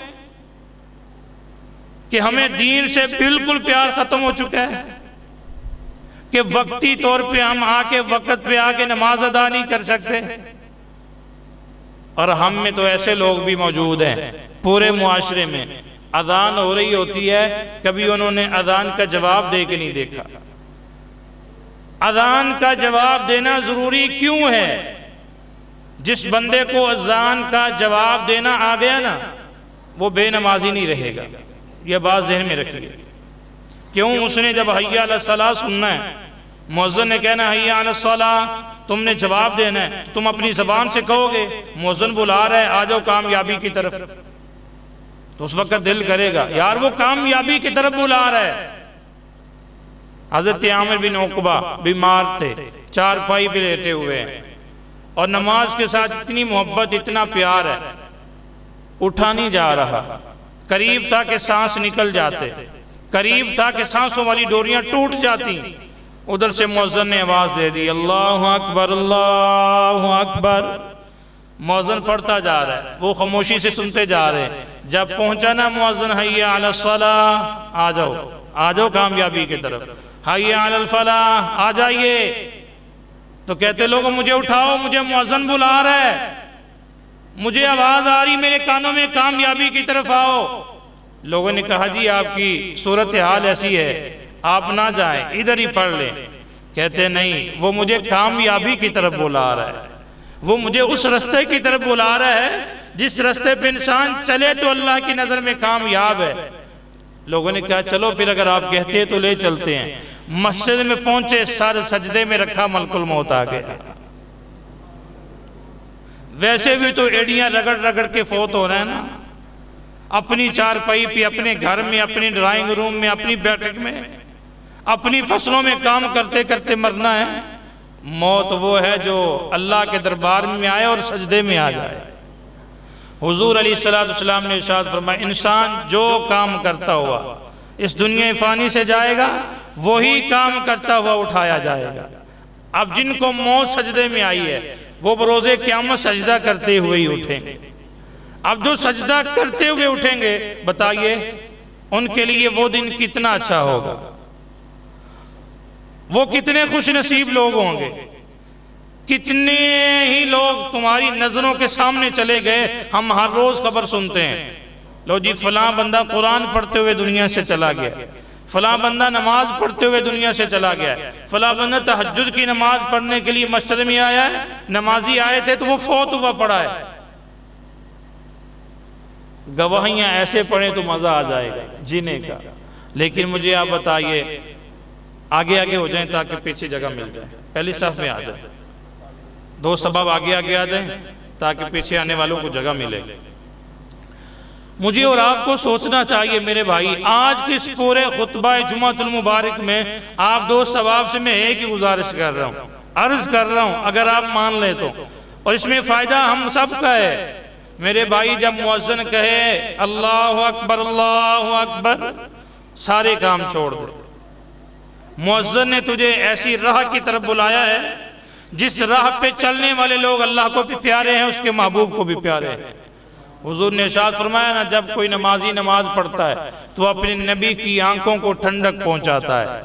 کہ ہمیں دین سے بالکل پیار ختم ہو چکا ہے کہ وقتی طور پہ ہم وقت پہ آ کے نماز ادا نہیں کر سکتے. اور ہم میں تو ایسے لوگ بھی موجود ہیں پورے معاشرے میں، اذان ہو رہی ہوتی ہے، کبھی انہوں نے اذان کا جواب دے کے نہیں دیکھا. اذان کا جواب دینا ضروری کیوں ہے؟ جس بندے کو اذان کا جواب دینا آ گیا نا، وہ بے نمازی نہیں رہے گا. یہ بات ذہن میں رکھیے. کیوں؟ اس نے جب حی علی الصلاۃ سننا ہے، مؤذن نے کہنا حی علی الصلاۃ، تم نے جواب دینا ہے، تم اپنی زبان سے کہو گے مؤذن بلا رہا ہے آ جاؤ کامیابی کی طرف، تو اس وقت دل کرے گا یار وہ کامیابی کی طرف بلا رہا ہے. حضرت عامر بن عقبہ بیمار تھے، چارپائی پہ لیٹے ہوئے ہیں، اور نماز کے ساتھ اتنی محبت، اتنا پیار ہے، اٹھا نہیں جا رہا. قریب تھا کہ سانس نکل جاتے، قریب تھا کہ سانسوں والی ڈوریاں ٹوٹ جاتی. ادھر سے مؤذن نے آواز دے دی اللہ اکبر اللہ اکبر. مؤذن پڑھتا جا رہا ہے، وہ خاموشی سے سنتے جا رہے ہیں. جب پہنچا نا مؤذن حی علی الصلاۃ، آ جاؤ کامیابی کی طرف، حی علی الفلاح، آ جائیے. تو کہتے لوگوں مجھے اٹھاؤ، مجھے مؤذن بلا رہا ہے، مجھے آواز آ رہی میرے کانوں میں کامیابی کی طرف آؤ. لوگوں نے کہا جی آپ کی صورتحال ایسی ہے، آپ نہ جائیں، ادھر ہی پڑھ لیں. کہتے نہیں، وہ مجھے کامیابی کی طرف بلا رہا ہے، وہ مجھے اس رستے کی طرف بلا رہا ہے جس رستے پہ انسان چلے تو اللہ کی نظر میں کامیاب ہے. لوگوں نے کہا چلو پھر اگر آپ کہتے ہیں تو لے چلتے ہیں. مسجد میں پہنچے، سر سجدے میں رکھا، ملک الموت آ گیا. ویسے بھی تو ایڑیاں رگڑ رگڑ کے فوت ہو رہے ہیں نا، اپنی چارپائی پہ، اپنے گھر میں، اپنی ڈرائنگ روم میں، اپنی بیٹھک میں، اپنی فصلوں میں کام کرتے کرتے مرنا ہے. موت وہ ہے جو اللہ کے دربار میں آئے اور سجدے میں آ جائے. حضور علیہ السلام نے ارشاد فرمایا انسان جو کام کرتا ہوا اس دنیا فانی سے جائے گا، وہی کام کرتا ہوا اٹھایا جائے گا. اب جن کو موت سجدے میں آئی ہے وہ بروز قیامت سجدہ کرتے ہوئے ہی اٹھیں گے. اب جو سجدہ کرتے ہوئے اٹھیں گے، بتائیے ان کے لیے وہ دن کتنا اچھا ہوگا، وہ کتنے خوش نصیب لوگ ہوں گے. کتنے ہی لوگ تمہاری نظروں کے سامنے چلے گئے. ہم ہر روز خبر سنتے ہیں، لو جی فلاں بندہ قرآن پڑھتے ہوئے دنیا سے چلا گیا، فلاں بندہ نماز پڑھتے ہوئے دنیا سے چلا گیا، فلاں بندہ تہجد کی نماز پڑھنے کے لیے مسجد میں آیا ہے، نمازی آئے تھے تو وہ فوت ہوا پڑا ہے. گواہیاں ایسے پڑھیں تو مزہ آ جائے گا جینے کا. لیکن مجھے آپ بتائیے، آگے آگے ہو جائیں تاکہ پیچھے جگہ مل جائے، پہلی صف میں آ جائیں، دو سبب آگے آگے آ جائیں تاکہ پیچھے آنے والوں کو جگہ ملے. مجھے اور آپ کو سوچنا چاہیے میرے بھائی، آج کس پورے خطبہ جمعۃ المبارک میں آپ دوست احباب سے میں ایک ہی گزارش کر رہا ہوں، عرض کر رہا ہوں، اگر آپ مان لیں تو، اور اس میں فائدہ ہم سب کا ہے. میرے بھائی جب مؤذن کہے اللہ اکبر، سارے کام چھوڑ دے. مؤذن نے تجھے ایسی راہ کی طرف بلایا ہے جس راہ پہ چلنے والے لوگ اللہ کو بھی پیارے ہیں، اس کے محبوب کو بھی پیارے ہیں. حضور نے ارشاد فرمایا نا، جب کوئی نمازی نماز پڑھتا ہے تو اپنے نبی کی آنکھوں کو ٹھنڈک پہنچاتا ہے.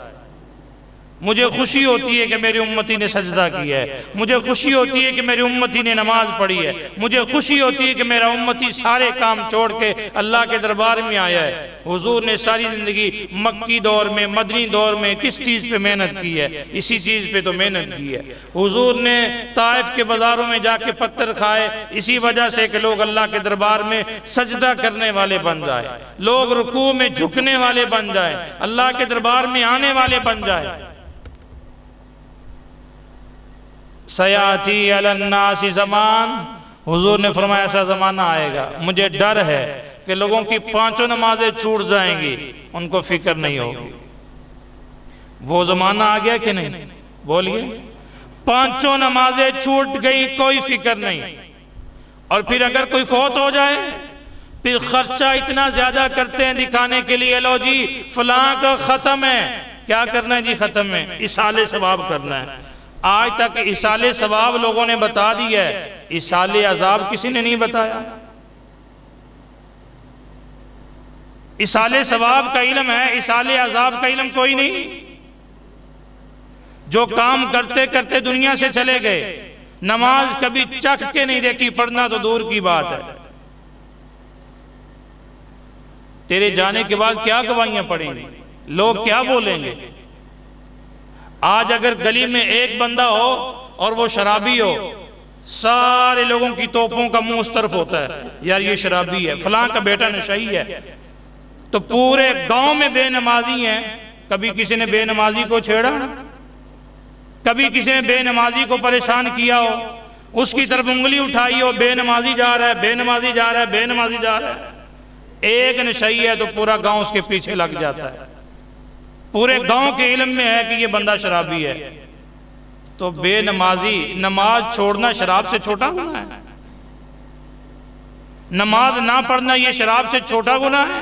مجھے خوشی ہوتی ہے کہ میری امتی نے سجدہ کیا ہے، مجھے خوشی ہوتی ہے کہ میری امتی نے نماز پڑھی ہے، مجھے خوشی ہوتی ہے کہ میرا امتی سارے کام چھوڑ کے اللہ کے دربار میں آیا ہے. حضور نے ساری زندگی مکی دور میں، مدنی دور میں کس چیز پہ محنت کی ہے؟ اسی چیز پہ تو محنت کی ہے. حضور نے طائف کے بازاروں میں جا کے پتھر کھائے اسی وجہ سے کہ لوگ اللہ کے دربار میں سجدہ کرنے والے بن جائیں، لوگ رکوع میں جھکنے والے بن جائیں، اللہ کے دربار میں آنے والے بن جائیں. سیاتی علی الناس زمان، حضور نے فرمایا ایسا زمانہ آئے گا، مجھے ڈر ہے کہ لوگوں کی 5 نمازیں چھوٹ جائیں گی، ان کو فکر نہیں ہوگی. وہ زمانہ آ گیا کہ نہیں؟ بولیے. 5 نمازیں چھوٹ گئی، کوئی فکر نہیں. اور پھر اگر کوئی فوت ہو جائے، پھر خرچہ اتنا زیادہ کرتے ہیں دکھانے کے لیے، لو جی فلاں کا ختم ہے. کیا کرنا ہے جی ختم میں؟ اصالِ ثواب کرنا ہے. آج تک اصالِ ثواب لوگوں نے بتا دی ہے، اصالِ عذاب کسی نے نہیں بتایا. اصال ثواب کا علم ہے، اصال عذاب کا علم کوئی نہیں۔ جو کام کرتے کرتے دنیا سے چلے گئے، نماز کبھی چکھ کے نہیں دیکھی، پڑھنا تو دور کی بات ہے۔ تیرے جانے کے بعد کیا گواہیاں پڑھیں گے، لوگ کیا بولیں گے؟ آج اگر گلی میں ایک بندہ ہو اور وہ شرابی ہو، سارے لوگوں کی توپوں کا منہ اس طرف ہوتا ہے، یار یہ شرابی ہے، فلاں کا بیٹا نشئی ہے، تو پورے گاؤں میں بے نمازی ہیں۔ کبھی کسی نے بے نمازی کو چھیڑا؟ کبھی کسی نے بے نمازی کو پریشان کیا ہو، اس کی طرف انگلی اٹھائی ہو، بے نمازی جا رہا ہے، بے نمازی جا رہا ہے، بے نمازی جا رہا ہے؟ ایک نشئی ہے تو پورا گاؤں اس کے پیچھے لگ جاتا ہے، پورے گاؤں کے علم میں ہے کہ یہ بندہ شرابی ہے۔ تو بے نمازی، نماز چھوڑنا شراب سے چھوٹا گناہ ہے؟ نماز نہ پڑھنا یہ شراب سے چھوٹا گناہ ہے؟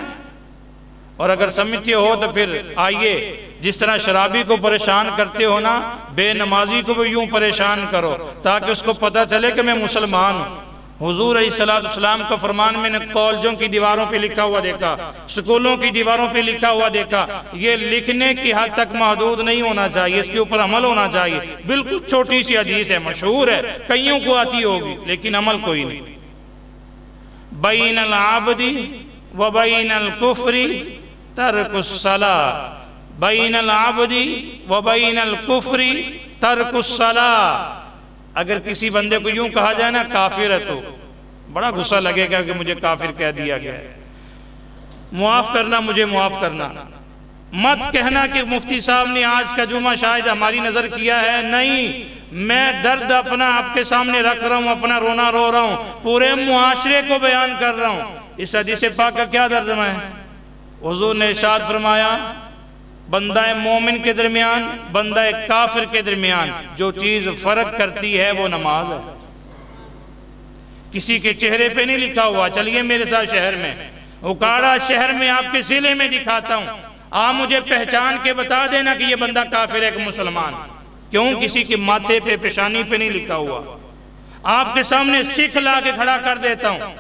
اور اگر سمجھتے ہو تو پھر آئیے، جس طرح شرابی کو پریشان کرتے ہو نا، بے نمازی کو بھی یوں پریشان کرو تاکہ اس کو پتہ چلے کہ میں مسلمان ہوں۔ حضور علیہ السلام کا فرمان میں نے کالجوں کی دیواروں پہ لکھا ہوا دیکھا، سکولوں کی دیواروں پہ لکھا ہوا دیکھا۔ یہ لکھنے کی حد تک محدود نہیں ہونا چاہیے، اس کے اوپر عمل ہونا چاہیے۔ بالکل چھوٹی سی حدیث ہے، مشہور ہے، کئیوں کو آتی ہوگی، لیکن عمل کوئی نہیں۔ بین العبد و بین الکفر ترک الصلاۃ، بین العبد و بین الکفر ترک الصلاۃ۔ اگر کسی بندے کو یوں کہا جائے نا کافر ہے تو بڑا غصہ لگے گا کہ مجھے کافر کہہ دیا گیا ہے، معاف کرنا، مجھے معاف کرنا۔ مت کہنا کہ مفتی صاحب نے آج کا جمعہ شاید ہماری نظر کیا ہے، نہیں، میں درد اپنا آپ کے سامنے رکھ رہا ہوں، اپنا رونا رو رہا ہوں، پورے معاشرے کو بیان کر رہا ہوں۔ اس حدیث پاک کا کیا ترجمہ ہے؟ حضور نے ارشاد فرمایا، بندہ مومن کے درمیان، بندہ کافر کے درمیان جو چیز فرق کرتی ہے وہ نماز ہے۔ کسی کے چہرے پہ نہیں لکھا ہوا، چلیے میرے ساتھ شہر میں، اکاڑا شہر میں آپ کے ضلع میں دکھاتا ہوں، آپ مجھے پہچان کے بتا دینا کہ یہ بندہ کافر ہے کہ مسلمان۔ کیوں؟ کسی کے ماتھے پہ، پیشانی پہ نہیں لکھا ہوا۔ آپ کے سامنے سکھ لا کے کھڑا کر دیتا ہوں،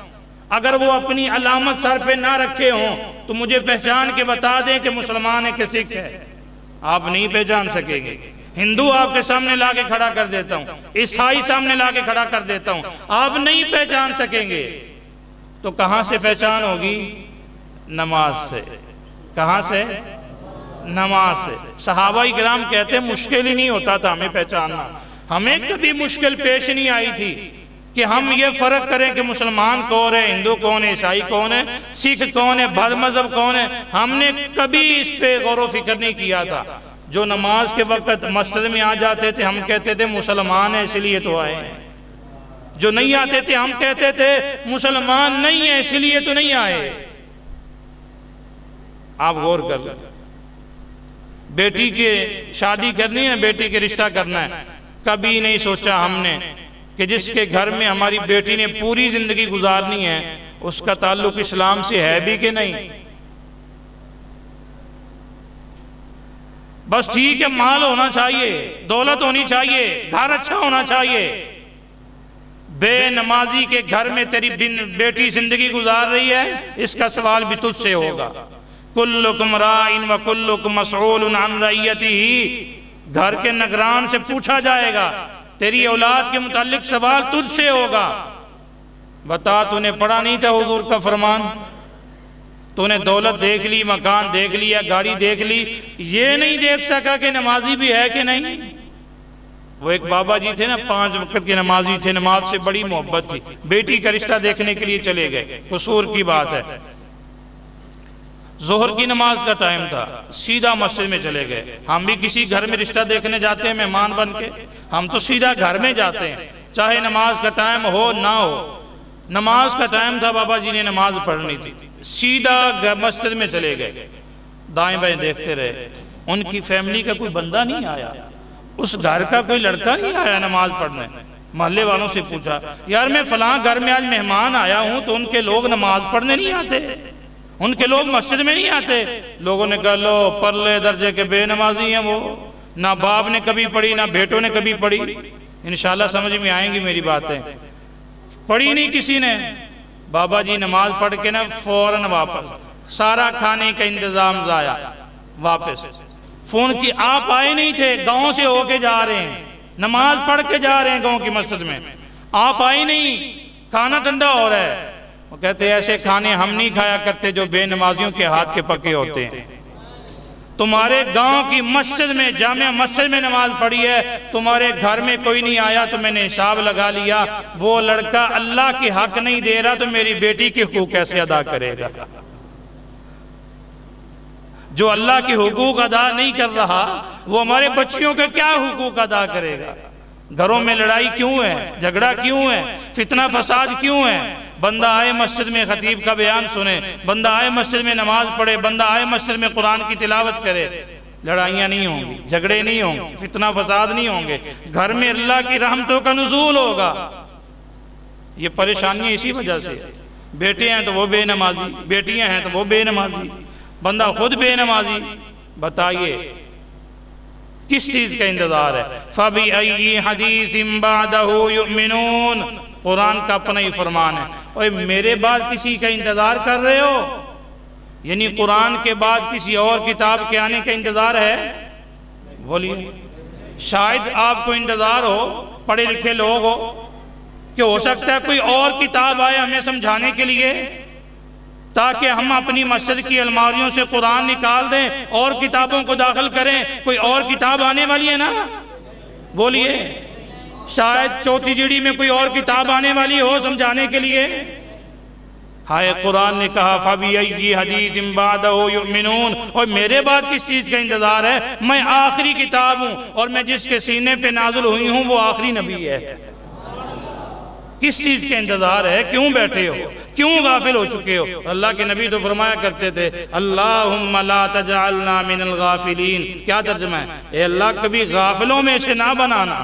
اگر وہ اپنی علامت سر پہ نہ رکھے ہوں تو مجھے پہچان کے بتا دیں کہ مسلمان ہے کہ سکھ ہے، آپ نہیں پہچان سکیں گے۔ ہندو آپ کے سامنے لا کے کھڑا کر دیتا ہوں، عیسائی سامنے لا کے کھڑا کر دیتا ہوں، آپ نہیں پہچان سکیں گے۔ تو کہاں سے پہچان ہوگی؟ نماز سے۔ کہاں سے؟ نماز سے۔ صحابہ کرام کہتے ہیں مشکل ہی نہیں ہوتا تھا ہمیں پہچاننا، ہمیں کبھی مشکل پیش نہیں آئی تھی کہ ہم یہ فرق کریں کہ مسلمان کون ہے، ہندو کون ہے، عیسائی کون ہے، سکھ کون ہے، بدھ مذہب کون ہے۔ ہم نے کبھی اس پہ غور و فکر نہیں کیا تھا۔ جو نماز کے وقت مسجد میں آ جاتے تھے ہم کہتے تھے مسلمان ہیں اس لیے تو آئے ہیں، جو نہیں آتے تھے ہم کہتے تھے مسلمان نہیں ہیں اس لیے تو نہیں آئے۔ آپ غور کر لیں، بیٹی کے شادی کرنی ہے، بیٹی کے رشتہ کرنا ہے، کبھی نہیں سوچا ہم نے کہ جس کے گھر میں ہماری بیٹی نے پوری زندگی گزارنی ہے اس کا تعلق اسلام سے ہے بھی کہ نہیں۔ بس ٹھیک ہے، مال ہونا چاہیے، دولت ہونی چاہیے، گھر اچھا ہونا چاہیے۔ بے نمازی کے گھر میں تیری بیٹی زندگی گزار رہی ہے، اس کا سوال بھی تجھ سے ہوگا۔ کلکم رائن و کلکم مسئول عن رعیتہ، گھر کے نگران سے پوچھا جائے گا، تیری اولاد کے متعلق سوال تجھ سے ہوگا۔ بتا تو نے پڑھا نہیں تھا حضور کا فرمان؟ تو نے دولت دیکھ لی، مکان دیکھ لیا، گاڑی دیکھ لی، یہ نہیں دیکھ سکا کہ نمازی بھی ہے کہ نہیں؟ وہ ایک بابا جی تھے نا، 5 وقت کے نمازی تھے، نماز سے بڑی محبت تھی، بیٹی کا رشتہ دیکھنے کے لیے چلے گئے، قصور کی بات ہے، ظہر کی نماز کا ٹائم تھا، سیدھا مسجد میں چلے گئے۔ ہم بھی کسی گھر میں رشتہ دیکھنے جاتے ہیں مہمان بن کے، ہم تو سیدھا گھر میں جاتے ہیں، چاہے نماز کا ٹائم ہو نہ ہو۔ نماز کا ٹائم تھا، بابا جی نے نماز پڑھنی تھی، سیدھا مسجد میں چلے گئے، دائیں بائیں دیکھتے رہے، ان کی فیملی کا کوئی بندہ نہیں آیا، اس گھر کا کوئی لڑکا نہیں آیا نماز پڑھنے۔ محلے والوں سے پوچھا، یار میں فلاں گھر میں آج مہمان آیا ہوں تو ان کے لوگ نماز پڑھنے نہیں آتے، ان کے لوگ مسجد میں نہیں آتے؟ لوگوں نے کہا لو پرلے درجے کے بے نمازی ہیں وہ، نہ باپ نے کبھی پڑھی نہ بیٹوں نے کبھی پڑھی۔ انشاءاللہ سمجھ میں آئیں گی میری باتیں، پڑھی نہیں کسی نے۔ بابا جی نماز پڑھ کے نا فوراً واپس، سارا کھانے کا انتظام ضائع. واپس فون کی آپ آئے نہیں تھے, گاؤں سے ہو کے جا رہے ہیں, نماز پڑھ کے جا رہے ہیں گاؤں کی مسجد میں, آپ آئے نہیں, کھانا ٹھنڈا ہو رہا ہے. وہ کہتے ہیں ایسے کھانے ہم نہیں کھایا کرتے جو بے نمازیوں کے ہاتھ کے پکے ہوتے ہیں. تمہارے گاؤں کی مسجد میں, جامع مسجد میں نماز پڑھی ہے, تمہارے گھر میں کوئی نہیں آیا تو میں نے حساب لگا لیا, وہ لڑکا اللہ کی حق نہیں دے رہا تو میری بیٹی کے حقوق کیسے ادا کرے گا؟ جو اللہ کے حقوق ادا نہیں کر رہا وہ ہمارے بچیوں کے کیا حقوق ادا کرے گا؟ گھروں میں لڑائی کیوں ہے, جھگڑا کیوں ہے, فتنہ فساد کیوں ہے؟ بندہ آئے مسجد میں خطیب کا بیان سنے, بندہ آئے مسجد میں نماز پڑھے, بندہ آئے مسجد میں قرآن کی تلاوت کرے, لڑائیاں نہیں ہوں گی, جھگڑے نہیں ہوں گے, فتنہ فساد نہیں ہوں گے, گھر میں اللہ کی رحمتوں کا نزول ہوگا. یہ پریشانیاں اسی وجہ سے. بیٹے ہیں تو وہ بے نمازی, بیٹیاں ہیں تو وہ بے نمازی, بندہ خود بے نمازی. بتائیے کس چیز کا انتظار ہے؟ فَبِأَيِّ حَدِيثٍ بَعْدَهُ يُؤْمِنُونَ. قرآن کا اپنا ہی فرمان ہے. اوہ میرے بعد کسی کا انتظار کر رہے ہو؟ یعنی قرآن کے بعد کسی اور کتاب کے آنے کا انتظار ہے؟ بولیے. شاید آپ کو انتظار ہو, پڑھے لکھے لوگ ہو, کہ ہو سکتا ہے کوئی اور کتاب آئے ہمیں سمجھانے کے لیے, تاکہ ہم اپنی مسجد کی الماریوں سے قرآن نکال دیں اور کتابوں کو داخل کریں. کوئی اور کتاب آنے والی ہے نا؟ بولیے. شاید چوتھی جیڑی میں کوئی اور کتاب آنے والی ہو سمجھانے کے لیے. ہائے قرآن نے کہا فَبِأَيِّ حَدِيثٍ بَعْدَهُ يُؤْمِنُونَ. اور میرے بعد کس چیز کا انتظار ہے؟ میں آخری کتاب ہوں, اور میں جس کے سینے پہ نازل ہوئی ہوں وہ آخری نبی ہے. کس چیز کے انتظار ہے؟ کیوں بیٹھے ہو, کیوں غافل ہو چکے ہو؟ اللہ کے نبی تو فرمایا کرتے تھے اللہم لا تجعلنا من الغافلین. کیا ترجمہ ہے؟ اے اللہ کبھی غافلوں میں سے نہ بنانا.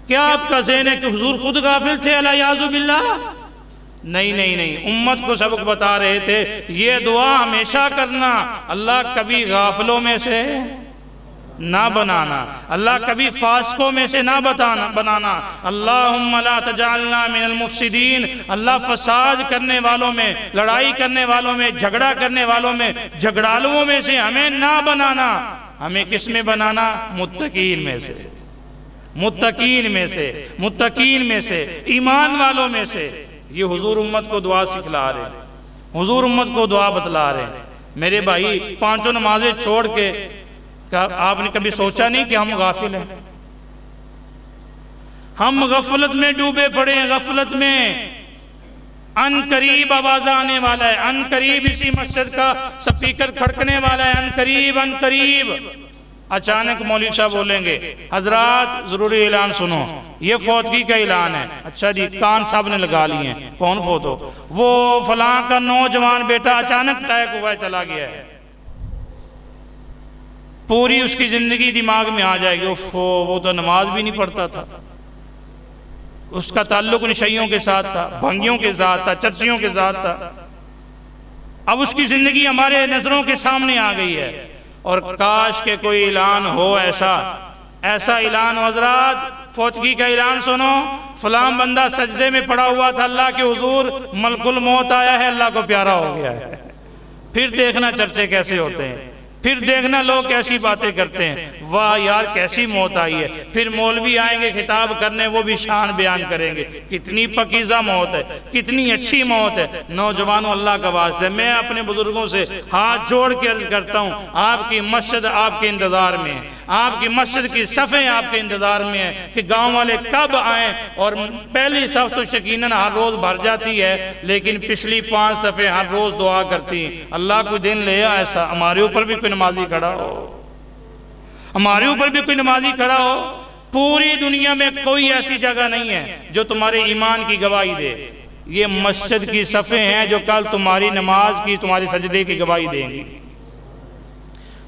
کیا آپ کا ذہن ہے کہ حضور خود غافل تھے علیہ باللہ؟ نہیں, امت کو سبق بتا رہے تھے یہ دعا ہمیشہ کرنا, اللہ کبھی غافلوں میں سے نہ بنانا, اللہ کبھی فاسقوں میں سے نہ بنانا. اللہم لا تجعلنا من المفسدین. اللہ فساد کرنے والوں میں, لڑائی کرنے والوں میں, جھگڑا کرنے والوں میں, جھگڑالوں میں سے ہمیں نہ بنانا. ہمیں کس میں بنانا؟ متقین میں سے, متقین میں سے, متقین میں سے, ایمان والوں میں سے. یہ حضور امت کو دعا سکھلا رہے ہیں, حضور امت کو دعا بتلا رہے ہیں. میرے بھائی پانچوں نمازیں چھوڑ کے آپ نے کبھی سوچا نہیں کہ ہم غافل ہیں؟ ہم غفلت میں ڈوبے پڑے ہیں, غفلت میں. ان قریب آواز آنے والا ہے, ان قریب اسی مسجد کا سپیکر کھڑکنے والا ہے, ان قریب, ان قریب. اچانک مولوی صاحب بولیں گے حضرات ضروری اعلان سنو, یہ فوتگی کا اعلان ہے. اچھا جی, کان صاحب نے لگا لی ہیں, کون فوت ہو؟ وہ فلاں کا نوجوان بیٹا اچانک ٹیک ہوا ہے, چلا گیا ہے. پوری اس کی زندگی دماغ میں آ جائے گی, وہ تو نماز بھی نہیں پڑھتا تھا, اس کا تعلق نشیوں کے ساتھ تھا, بھنگیوں کے ساتھ تھا, چرچیوں کے ساتھ تھا. اب اس کی زندگی ہمارے نظروں کے سامنے آ گئی ہے. اور کاش کہ کوئی اعلان ہو ایسا اعلان ہو حضرات فوتگی کا اعلان سنو, فلاں بندہ سجدے میں پڑا ہوا تھا اللہ کے حضور, ملک الموت آیا ہے, اللہ کو پیارا ہو گیا ہے. پھر دیکھنا چرچے کیسے ہوتے ہیں, پھر دیکھنا لوگ کیسی باتیں کرتے ہیں, واہ یار کیسی موت آئی ہے. پھر مولوی آئیں گے خطاب کرنے, وہ بھی شان بیان کریں گے, کتنی پکیزہ موت ہے, کتنی اچھی موت ہے. نوجوانوں اللہ کا واسطہ میں اپنے بزرگوں سے ہاتھ جوڑ کے عرض کرتا ہوں, آپ کی مسجد آپ کے انتظار میں ہے, آپ کی مسجد کی صفیں آپ کے انتظار میں ہیں کہ گاؤں والے کب آئیں. اور پہلی صف تو یقیناً ہر روز بھر جاتی ہے, لیکن پچھلی 5 صفیں ہر روز دعا کرتی ہیں. اللہ کوئی دن لے ایسا ہمارے اوپر بھی کوئی نمازی کھڑا ہو, ہمارے اوپر بھی کوئی نمازی کھڑا ہو. پوری دنیا میں کوئی ایسی جگہ نہیں ہے جو تمہارے ایمان کی گواہی دے. یہ مسجد کی صفیں ہیں جو کل تمہاری نماز کی, تمہاری سجدے کی گواہی دیں گی.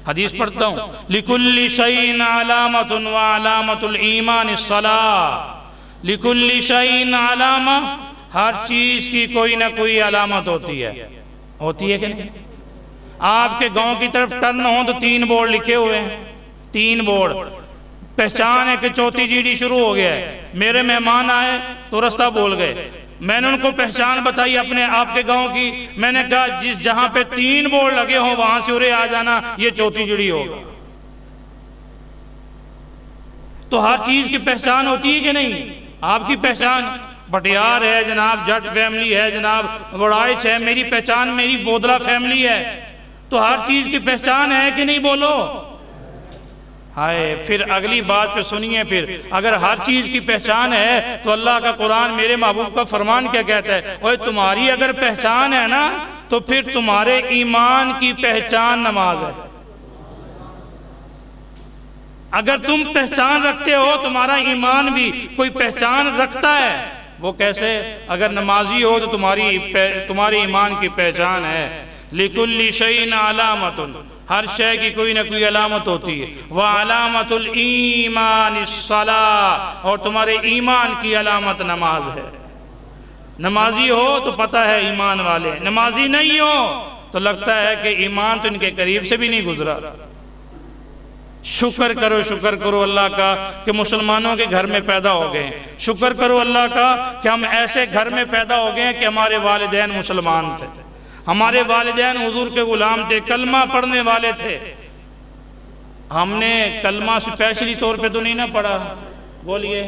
حدیث پڑھتا ہوں لِكُلِّ شَيْءٍ عَلَامَةٌ وَعَلَامَةُ الْإِيمَانِ الصَّلَاةِ. لِكُلِّ شَيْءٍ عَلَامَةٌ, ہر چیز کی کوئی نہ کوئی علامت ہوتی ہے. ہوتی ہے کہ نہیں؟ آپ کے گاؤں کی طرف ٹرن ہوں تو 3 بورڈ لکھے ہوئے ہیں, 3 بورڈ. پہچان ہے کہ چوتھی جیڑی شروع ہو گیا ہے. میرے مہمان آئے تو رستہ بول گئے, میں نے ان کو پہچان بتائی اپنے آپ کے گاؤں کی. میں نے کہا جس جہاں پہ 3 بورڈ لگے ہوں وہاں سے ارے آ جانا, یہ چوتھی جڑی ہوگا. تو ہر چیز کی پہچان ہوتی ہے کہ نہیں؟ آپ کی پہچان بٹیار ہے جناب, جٹ فیملی ہے جناب, وڑائچ ہے, میری پہچان میری بودلہ فیملی ہے. تو ہر چیز کی پہچان ہے کہ نہیں؟ بولو. ہائے, پھر اگلی بات پہ سنیے. پھر اگر ہر چیز کی پہچان ہے تو اللہ کا قرآن میرے محبوب کا فرمان کیا کہتا ہے؟ اوہ تمہاری اگر پہچان ہے نا تو پھر تمہارے ایمان کی پہچان نماز ہے. اگر تم پہچان رکھتے ہو, تمہارا ایمان بھی کوئی پہچان رکھتا ہے. وہ کیسے؟ اگر نمازی ہو تو تمہاری ایمان کی پہچان ہے. لِكُلِّ شَيْءٍ عَلَامَةٌ, ہر شے کی کوئی نہ کوئی علامت ہوتی ہے. وَعَلَامَةُ الْإِيمَانِ الصَّلَاةِ, اور تمہارے ایمان کی علامت نماز ہے. نمازی ہو تو پتہ ہے ایمان والے, نمازی نہیں ہو تو لگتا ہے کہ ایمان تو ان کے قریب سے بھی نہیں گزرا. شکر کرو اللہ کا کہ مسلمانوں کے گھر میں پیدا ہو گئے. شکر کرو اللہ کا کہ ہم ایسے گھر میں پیدا ہو گئے کہ ہمارے والدین مسلمان تھے, ہمارے والدین حضور کے غلام تھے, کلمہ پڑھنے والے تھے. ہم نے کلمہ اسپیشلی طور پہ تو نہیں نہ پڑھا, بولیے,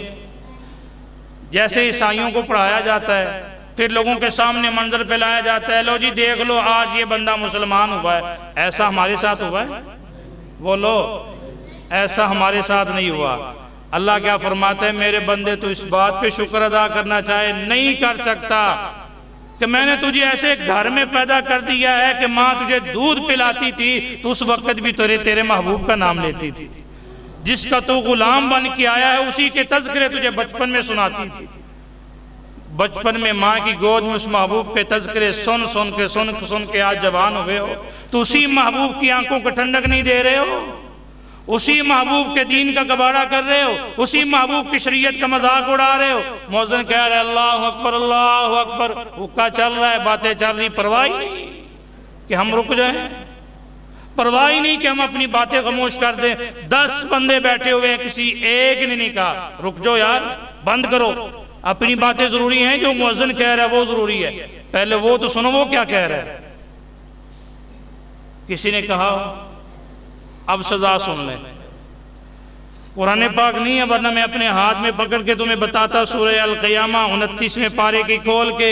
جیسے عیسائیوں کو پڑھایا جاتا ہے, پھر لوگوں کے سامنے منظر پہ لایا جاتا ہے, لو جی دیکھ لو آج یہ بندہ مسلمان ہوا ہے. ایسا ہمارے ساتھ ہوا ہے؟ بولو, ایسا ہمارے ساتھ نہیں ہوا. اللہ کیا فرماتا ہے؟ میرے بندے تو اس بات پہ شکر ادا کرنا چاہے, نہیں کر سکتا کہ میں نے تجھے ایسے گھر میں پیدا کر دیا ہے کہ ماں تجھے دودھ پلاتی تھی تو اس وقت بھی تیرے محبوب کا نام لیتی تھی. جس کا تو غلام بن کے آیا ہے اسی کے تذکرے تجھے بچپن میں سناتی تھی. بچپن میں ماں کی گود میں اس محبوب کے تذکرے سن کے آج جوان ہوئے ہو تو اسی محبوب کی آنکھوں کو ٹھنڈک نہیں دے رہے ہو, اسی محبوب کے دین کا گباڑا کر رہے ہو, اسی محبوب کی شریعت کا مذاق اڑا رہے ہو. مؤذن کہہ رہے اللہ اکبر اللہ اکبر, حکا چل رہا ہے, باتیں چل رہی, پرواہ نہیں کہ ہم رک جائیں, پرواہ نہیں کہ ہم اپنی باتیں خاموش کر دیں. 10 بندے بیٹھے ہوئے ہیں, کسی ایک نے نہیں کہا رک جاؤ یار, بند کرو, اپنی باتیں ضروری ہیں, جو مؤذن کہہ رہا ہے وہ ضروری ہے, پہلے وہ تو سنو وہ کیا کہہ رہا ہے. کسی نے کہا اب سزا سن لیں, قرآن پاک نہیں ہے ورنہ میں اپنے ہاتھ میں پکڑ کے تمہیں بتاتا. سورہ القیامہ 29ویں پارے کی کھول کے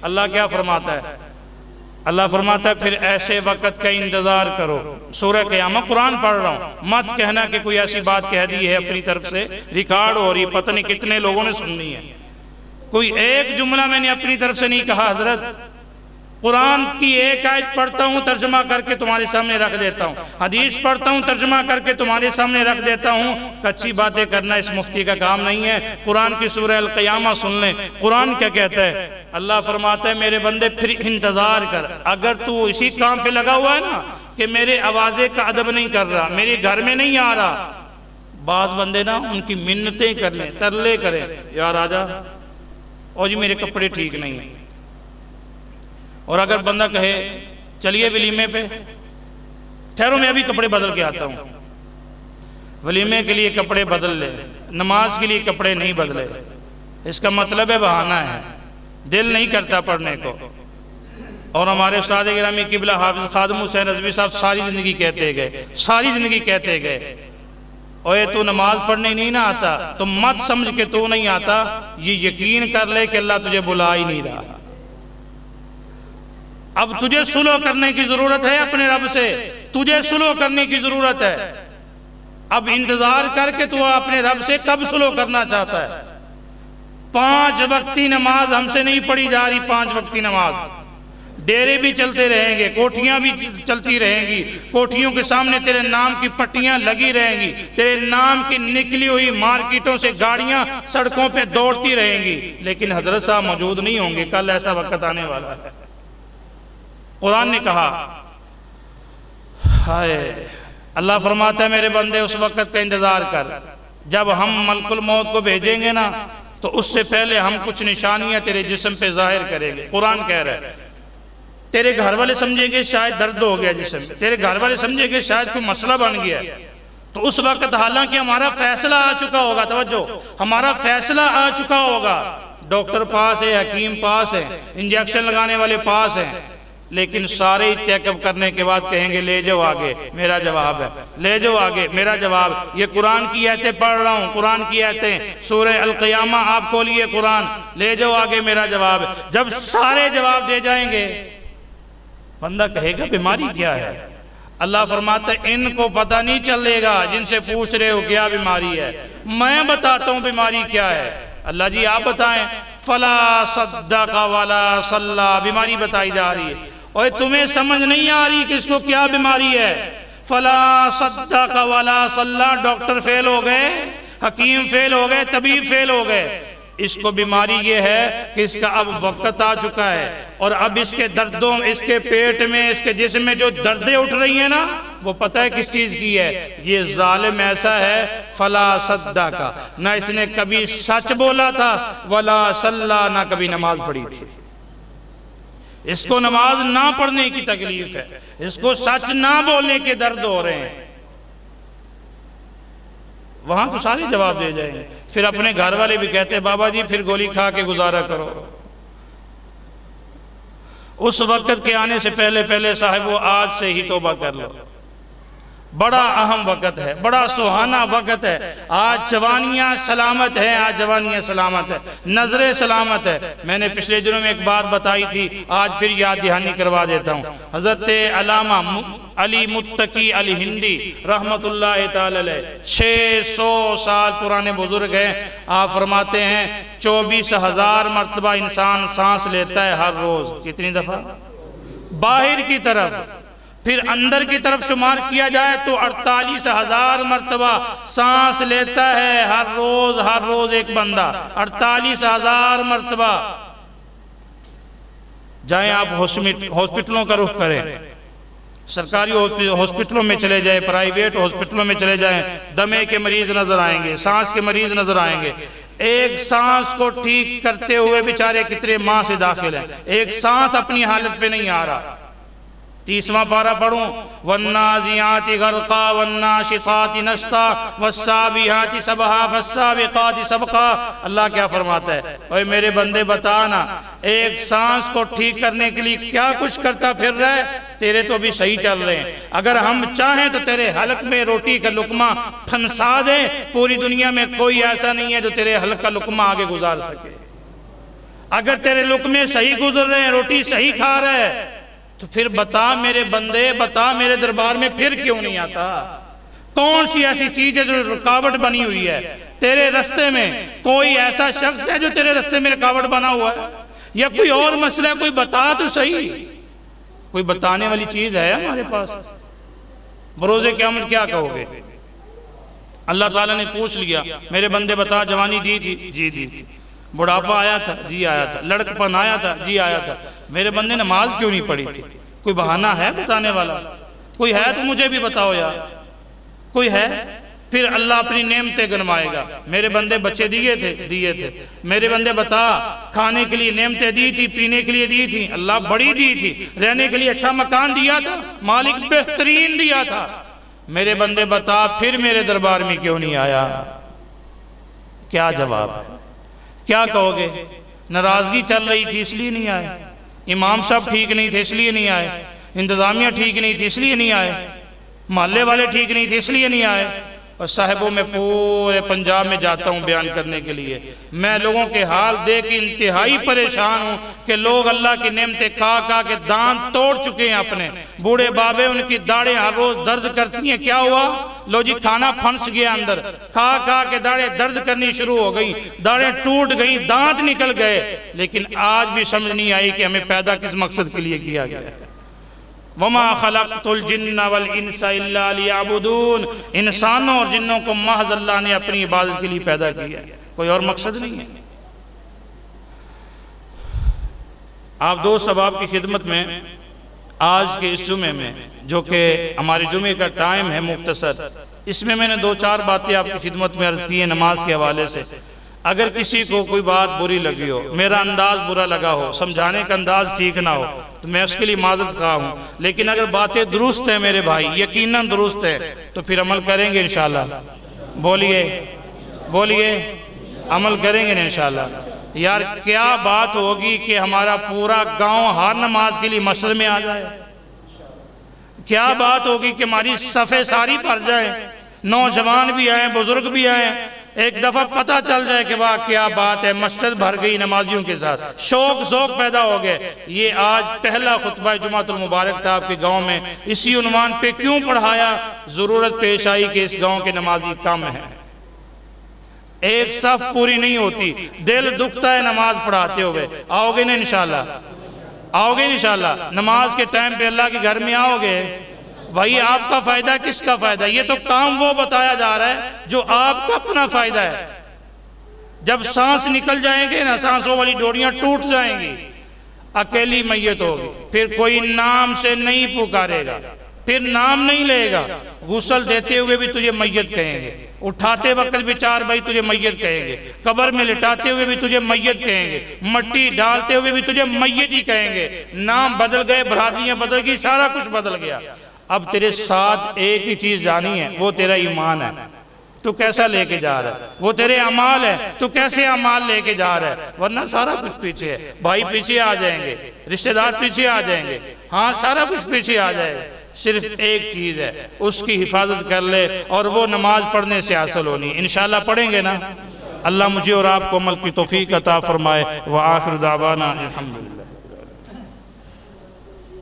اللہ کیا فرماتا ہے؟ اللہ فرماتا ہے پھر ایسے وقت کا انتظار کرو. سورہ قیامہ قرآن پڑھ رہا ہوں, مت کہنا کہ کوئی ایسی بات کہہ دی ہے اپنی طرف سے, ریکارڈ ہو رہی, پتہ نہیں کتنے لوگوں نے سننی ہے. کوئی ایک جملہ میں نے اپنی طرف سے نہیں کہا. حضرت قرآن کی ایک آیت پڑھتا ہوں, ترجمہ کر کے تمہارے سامنے رکھ دیتا ہوں, حدیث پڑھتا ہوں, ترجمہ کر کے تمہارے سامنے رکھ دیتا ہوں. کچھی باتیں کرنا اس مفتی کا کام نہیں ہے. قرآن کی سورہ القیامہ سن لیں, قرآن کیا کہتا ہے؟ اللہ فرماتا ہے میرے بندے پھر انتظار کر. اگر تو اسی کام پہ لگا ہوا ہے نا کہ میرے آوازے کا ادب نہیں کر رہا, میرے گھر میں نہیں آ رہا, بعض بندے نا ان کی منتیں کر لیں, ترلے کریں, یار آجا, اور جی میرے کپڑے ٹھیک نہیں ہیں. اور اگر بندہ کہے چلیے ولیمے پہ, ٹھہرو میں ابھی کپڑے بدل کے آتا ہوں, ولیمے کے لیے کپڑے بدل لے, نماز کے لیے کپڑے نہیں بدلے, اس کا مطلب ہے بہانہ ہے, دل نہیں کرتا پڑھنے کو. اور ہمارے استاد گرامی قبلہ حافظ خادم حسین رضوی صاحب ساری زندگی کہتے گئے اوے تو نماز پڑھنے نہیں نہ آتا تو مت سمجھ کے تو نہیں آتا, یہ یقین کر لے کہ اللہ تجھے بلا ہی نہیں رہا. اب تجھے صلح کرنے کی ضرورت ہے اپنے رب سے, تجھے صلح کرنے کی ضرورت ہے. اب انتظار کر کے تو اپنے رب سے کب صلح کرنا چاہتا ہے؟ 5 وقتی نماز ہم سے نہیں پڑھی جا رہی. 5 وقتی نماز, ڈیرے بھی چلتے رہیں گے, کوٹھیاں بھی چلتی رہیں گی, کوٹھیوں کے سامنے تیرے نام کی پٹیاں لگی رہیں گی, تیرے نام کی نکلی ہوئی مارکیٹوں سے گاڑیاں سڑکوں پہ دوڑتی رہیں گی, لیکن حضرت صاحب موجود نہیں ہوں گے. کل ایسا وقت آنے والا ہے. قرآن نے کہا, ہائے, اللہ فرماتا ہے میرے بندے اس وقت کا انتظار کر جب ہم ملک الموت کو بھیجیں گے نا, تو اس سے پہلے ہم کچھ نشانیاں تیرے جسم پہ ظاہر کریں گے. قرآن کہہ رہا ہے تیرے گھر والے سمجھیں گے شاید درد ہو گیا جسم میں, تیرے گھر والے سمجھیں گے شاید کوئی مسئلہ بن گیا ہے. تو اس وقت حالانکہ ہمارا فیصلہ آ چکا ہوگا, توجہ, ہمارا فیصلہ آ چکا ہوگا, ڈاکٹر پاس ہے، حکیم پاس ہے، انجیکشن لگانے والے پاس ہیں، لیکن سارے چیک اپ کرنے کے بعد کہیں گے لے جاؤ آگے میرا جواب ہے، لے جاؤ آگے میرا جواب۔ یہ قرآن کی آیتیں پڑھ رہا ہوں، قرآن کی آیتیں، سورہ القیامہ آپ کھولیے قرآن، لے جاؤ آگے میرا جواب۔ جب سارے جواب دے جائیں گے بندہ کہے گا بیماری کیا ہے؟ اللہ فرماتا ہے ان کو پتہ نہیں چلے گا جن سے پوچھ رہے ہو کیا بیماری ہے، میں بتاتا ہوں بیماری کیا ہے۔ اللہ جی آپ بتائیں۔ فلا صدق ولا صلی، بیماری بتائی جا رہی ہے، اور تمہیں سمجھ نہیں آ رہی کہ اس کو کیا بیماری ہے۔ فلا صدق ولا صلی، ڈاکٹر فیل ہو گئے، حکیم فیل ہو گئے، طبیب فیل ہو گئے۔ اس کو بیماری یہ ہے کہ اس کا اب وقت آ چکا ہے، اور اب اس کے دردوں، اس کے پیٹ میں، اس کے جسم میں جو دردیں اٹھ رہی ہیں نا، وہ پتہ ہے کس چیز کی ہے؟ یہ ظالم ایسا ہے فلا صدق، نہ اس نے کبھی سچ بولا تھا، ولا صلی، نہ کبھی نماز پڑھی تھی۔ اس کو نماز نہ پڑھنے کی تکلیف ہے، اس کو سچ نہ بولنے کے درد ہو رہے ہیں۔ وہاں تو سارے جواب دے جائیں گے۔ پھر اپنے گھر والے بھی کہتے ہیں بابا جی پھر گولی کھا کے گزارا کرو۔ اس وقت کے آنے سے پہلے صاحب وہ آج سے ہی توبہ کر لو۔ بڑا اہم وقت ہے، بڑا سہانا وقت ہے۔ آج جوانیاں سلامت ہیں، آج جوانیاں سلامت ہے، نظریں سلامت ہے۔ میں نے پچھلے دنوں میں ایک بات بتائی تھی، آج پھر یاد دہانی کروا دیتا ہوں۔ حضرت علامہ علی متقی علی ہندی رحمت اللہ تعالی علیہ 600 سال پرانے بزرگ ہیں۔ آپ فرماتے ہیں 24,000 مرتبہ انسان سانس لیتا ہے ہر روز۔ کتنی دفعہ؟ باہر کی طرف، پھر اندر کی طرف شمار کیا جائے تو 48,000 مرتبہ سانس لیتا ہے ہر روز ایک بندہ، 48,000 مرتبہ۔ جائیں آپ ہاسپٹلوں کا رخ کریں، سرکاری ہاسپٹلوں میں چلے جائیں، پرائیویٹ ہاسپٹلوں میں چلے جائیں، دمے کے مریض نظر آئیں گے، سانس کے مریض نظر آئیں گے۔ ایک سانس کو ٹھیک کرتے ہوئے بیچارے کتنے ماہ سے داخل ہیں، ایک سانس اپنی حالت پہ نہیں آ رہا۔ 30واں پارہ پڑھوں، وَالنَّازِعَاتِ غَرْقًا وَالنَّاشِطَاتِ نَشْطًا وَالسَّابِحَاتِ سَبْحًا فَالسَّابِقَاتِ سَبْقًا۔ اللہ کیا فرماتا ہے؟ اوے میرے بندے بتانا، ایک سانس کو ٹھیک کرنے کے لیے کیا کچھ کرتا پھر رہے؟ تیرے تو بھی صحیح چل رہے ہیں، اگر ہم چاہیں تو تیرے حلق میں روٹی کا لقمہ پھنسا دیں، پوری دنیا میں کوئی ایسا نہیں ہے جو تیرے حلق کا لقمہ آگے گزار سکے۔ اگر تیرے لقمے صحیح گزر رہے ہیں، روٹی صحیح کھا رہے ہیں، تو پھر بتا میرے بندے، بتا میرے دربار میں پھر کیوں نہیں آتا؟ کون سی ایسی چیز ہے جو رکاوٹ بنی ہوئی ہے تیرے رستے میں؟ کوئی ایسا شخص ہے جو تیرے رستے میں رکاوٹ بنا ہوا ہے، یا کوئی اور مسئلہ ہے؟ کوئی بتا تو صحیح، کوئی بتانے والی چیز ہے ہمارے پاس؟ بروز قیامت کیا کہو گے؟ اللہ تعالیٰ نے پوچھ لیا میرے بندے بتا جوانی دی تھی؟ جی دی تھی۔ بڑھاپا آیا تھا؟ جی آیا تھا۔ لڑکپن آیا تھا؟ جی آیا تھا۔ میرے بندے نماز کیوں نہیں پڑھی تھی؟ کوئی بہانہ ہے بتانے والا؟ کوئی ہے تو مجھے بھی بتاؤ یار، کوئی ہے؟ پھر اللہ اپنی نعمتیں گنوائے گا، میرے بندے بچے دیے تھے، میرے بندے بتا کھانے کے لیے نعمتیں دی تھی، پینے کے لیے دی تھی، اللہ بڑی دی تھی، رہنے کے لیے اچھا مکان دیا تھا، مالک بہترین دیا تھا، میرے بندے بتا پھر میرے دربار میں کیوں نہیں آیا؟ کیا جواب ہے؟ کیا کہو گے؟ ناراضگی چل رہی تھی اس لیے نہیں آئے، امام صاحب ٹھیک نہیں تھے اس لیے نہیں آئے، انتظامیہ ٹھیک نہیں تھی اس لیے نہیں آئے، محلے والے ٹھیک نہیں تھے اس لیے نہیں آئے۔ اور صاحبوں میں پورے پنجاب میں جاتا ہوں بیان کرنے کے لیے، میں لوگوں کے حال دیکھ کے انتہائی پریشان ہوں کہ لوگ اللہ کی نعمتیں کھا کے دانت توڑ چکے ہیں اپنے، بوڑھے بابے ان کی داڑھیں ہر روز درد کرتی ہیں، کیا ہوا؟ لو جی کھانا پھنس گیا اندر، کھا کے داڑھیں درد کرنی شروع ہو گئی، داڑھیں ٹوٹ گئی، دانت نکل گئے، لیکن آج بھی سمجھ نہیں آئی کہ ہمیں پیدا کس مقصد کے لیے کیا گیا ہے۔ وَمَا خَلَقْتُ الْجِنَّ وَالْإِنسَ إِلَّا لِيَعْبُدُونَ، انسانوں اور جنوں کو محض اللہ نے اپنی عبادت کے لیے پیدا کیا ہے، کوئی اور مقصد نہیں ہے۔ آپ دوست اب آپ کی خدمت میں آج کے اس جمعے میں، جو کہ ہمارے جمعے کا ٹائم ہے مختصر، اس میں نے 2-4 باتیں آپ کی خدمت میں عرض کی ہیں نماز کے حوالے سے۔ اگر کسی کو کوئی بات بری لگی ہو، میرا انداز برا لگا ہو، سمجھانے کا انداز ٹھیک نہ ہو، تو میں اس کے لیے معذرت خواہ ہوں، لیکن اگر باتیں درست ہیں میرے بھائی، یقیناً درست ہے، تو پھر عمل کریں گے انشاءاللہ۔ بولیے عمل کریں گے انشاءاللہ۔ یار کیا بات ہوگی کہ ہمارا پورا گاؤں ہر نماز کے لیے مسجد میں آ جائے، کیا بات ہوگی کہ ہماری صفیں ساری بھر جائیں، نوجوان بھی آئیں، بزرگ بھی آئیں، ایک دفعہ پتہ چل جائے کہ واہ کیا بات ہے، مسجد بھر گئی نمازیوں کے ساتھ، شوق ذوق پیدا ہو گئے۔ یہ آج پہلا خطبہ جمعۃ المبارک تھا آپ کے گاؤں میں، اسی عنوان پہ کیوں پڑھایا؟ ضرورت پیش آئی کہ اس گاؤں کے نمازی کم ہیں، ایک صف پوری نہیں ہوتی، دل دکھتا ہے نماز پڑھاتے ہوئے۔ آؤ گے نا انشاءاللہ؟ آؤ گے انشاءاللہ؟ نماز کے ٹائم پہ اللہ کے گھر میں آؤ گے؟ بھائی آپ کا فائدہ کس کا فائدہ؟ یہ تو کام وہ بتایا جا رہا ہے جو آپ کا اپنا فائدہ ہے۔ جب سانس نکل جائیں گے نا، سانسوں والی ڈوریاں ٹوٹ جائیں گی، اکیلی میت ہوگی، پھر کوئی نام سے نہیں پکارے گا، پھر نام نہیں لے گا، غسل دیتے ہوئے بھی تجھے میت کہیں گے، اٹھاتے وقت بھی چار بھائی تجھے میت کہیں گے، قبر میں لٹاتے ہوئے بھی تجھے میت کہیں گے، مٹی ڈالتے ہوئے بھی تجھے میت ہی کہیں گے۔ نام بدل گئے، برادریاں بدل گئی، سارا کچھ بدل گیا۔ اب تیرے ساتھ ایک ہی چیز جانی ہے، وہ تیرا ایمان ہے، تو کیسا لے کے جا رہا ہے؟ وہ تیرے اعمال ہے، تو کیسے اعمال لے کے جا رہا ہے؟ ورنہ سارا کچھ پیچھے ہے، بھائی پیچھے آ جائیں گے، رشتہ دار پیچھے آ جائیں گے، ہاں سارا کچھ پیچھے آ جائے گا، صرف ایک چیز ہے، اس کی حفاظت کر لے، اور وہ نماز پڑھنے سے حاصل ہونی۔ انشاءاللہ پڑھیں گے نا؟ اللہ مجھے اور آپ کو عمل کی توفیق عطا فرمائے۔ وآخر دعوانا الحمدللہ۔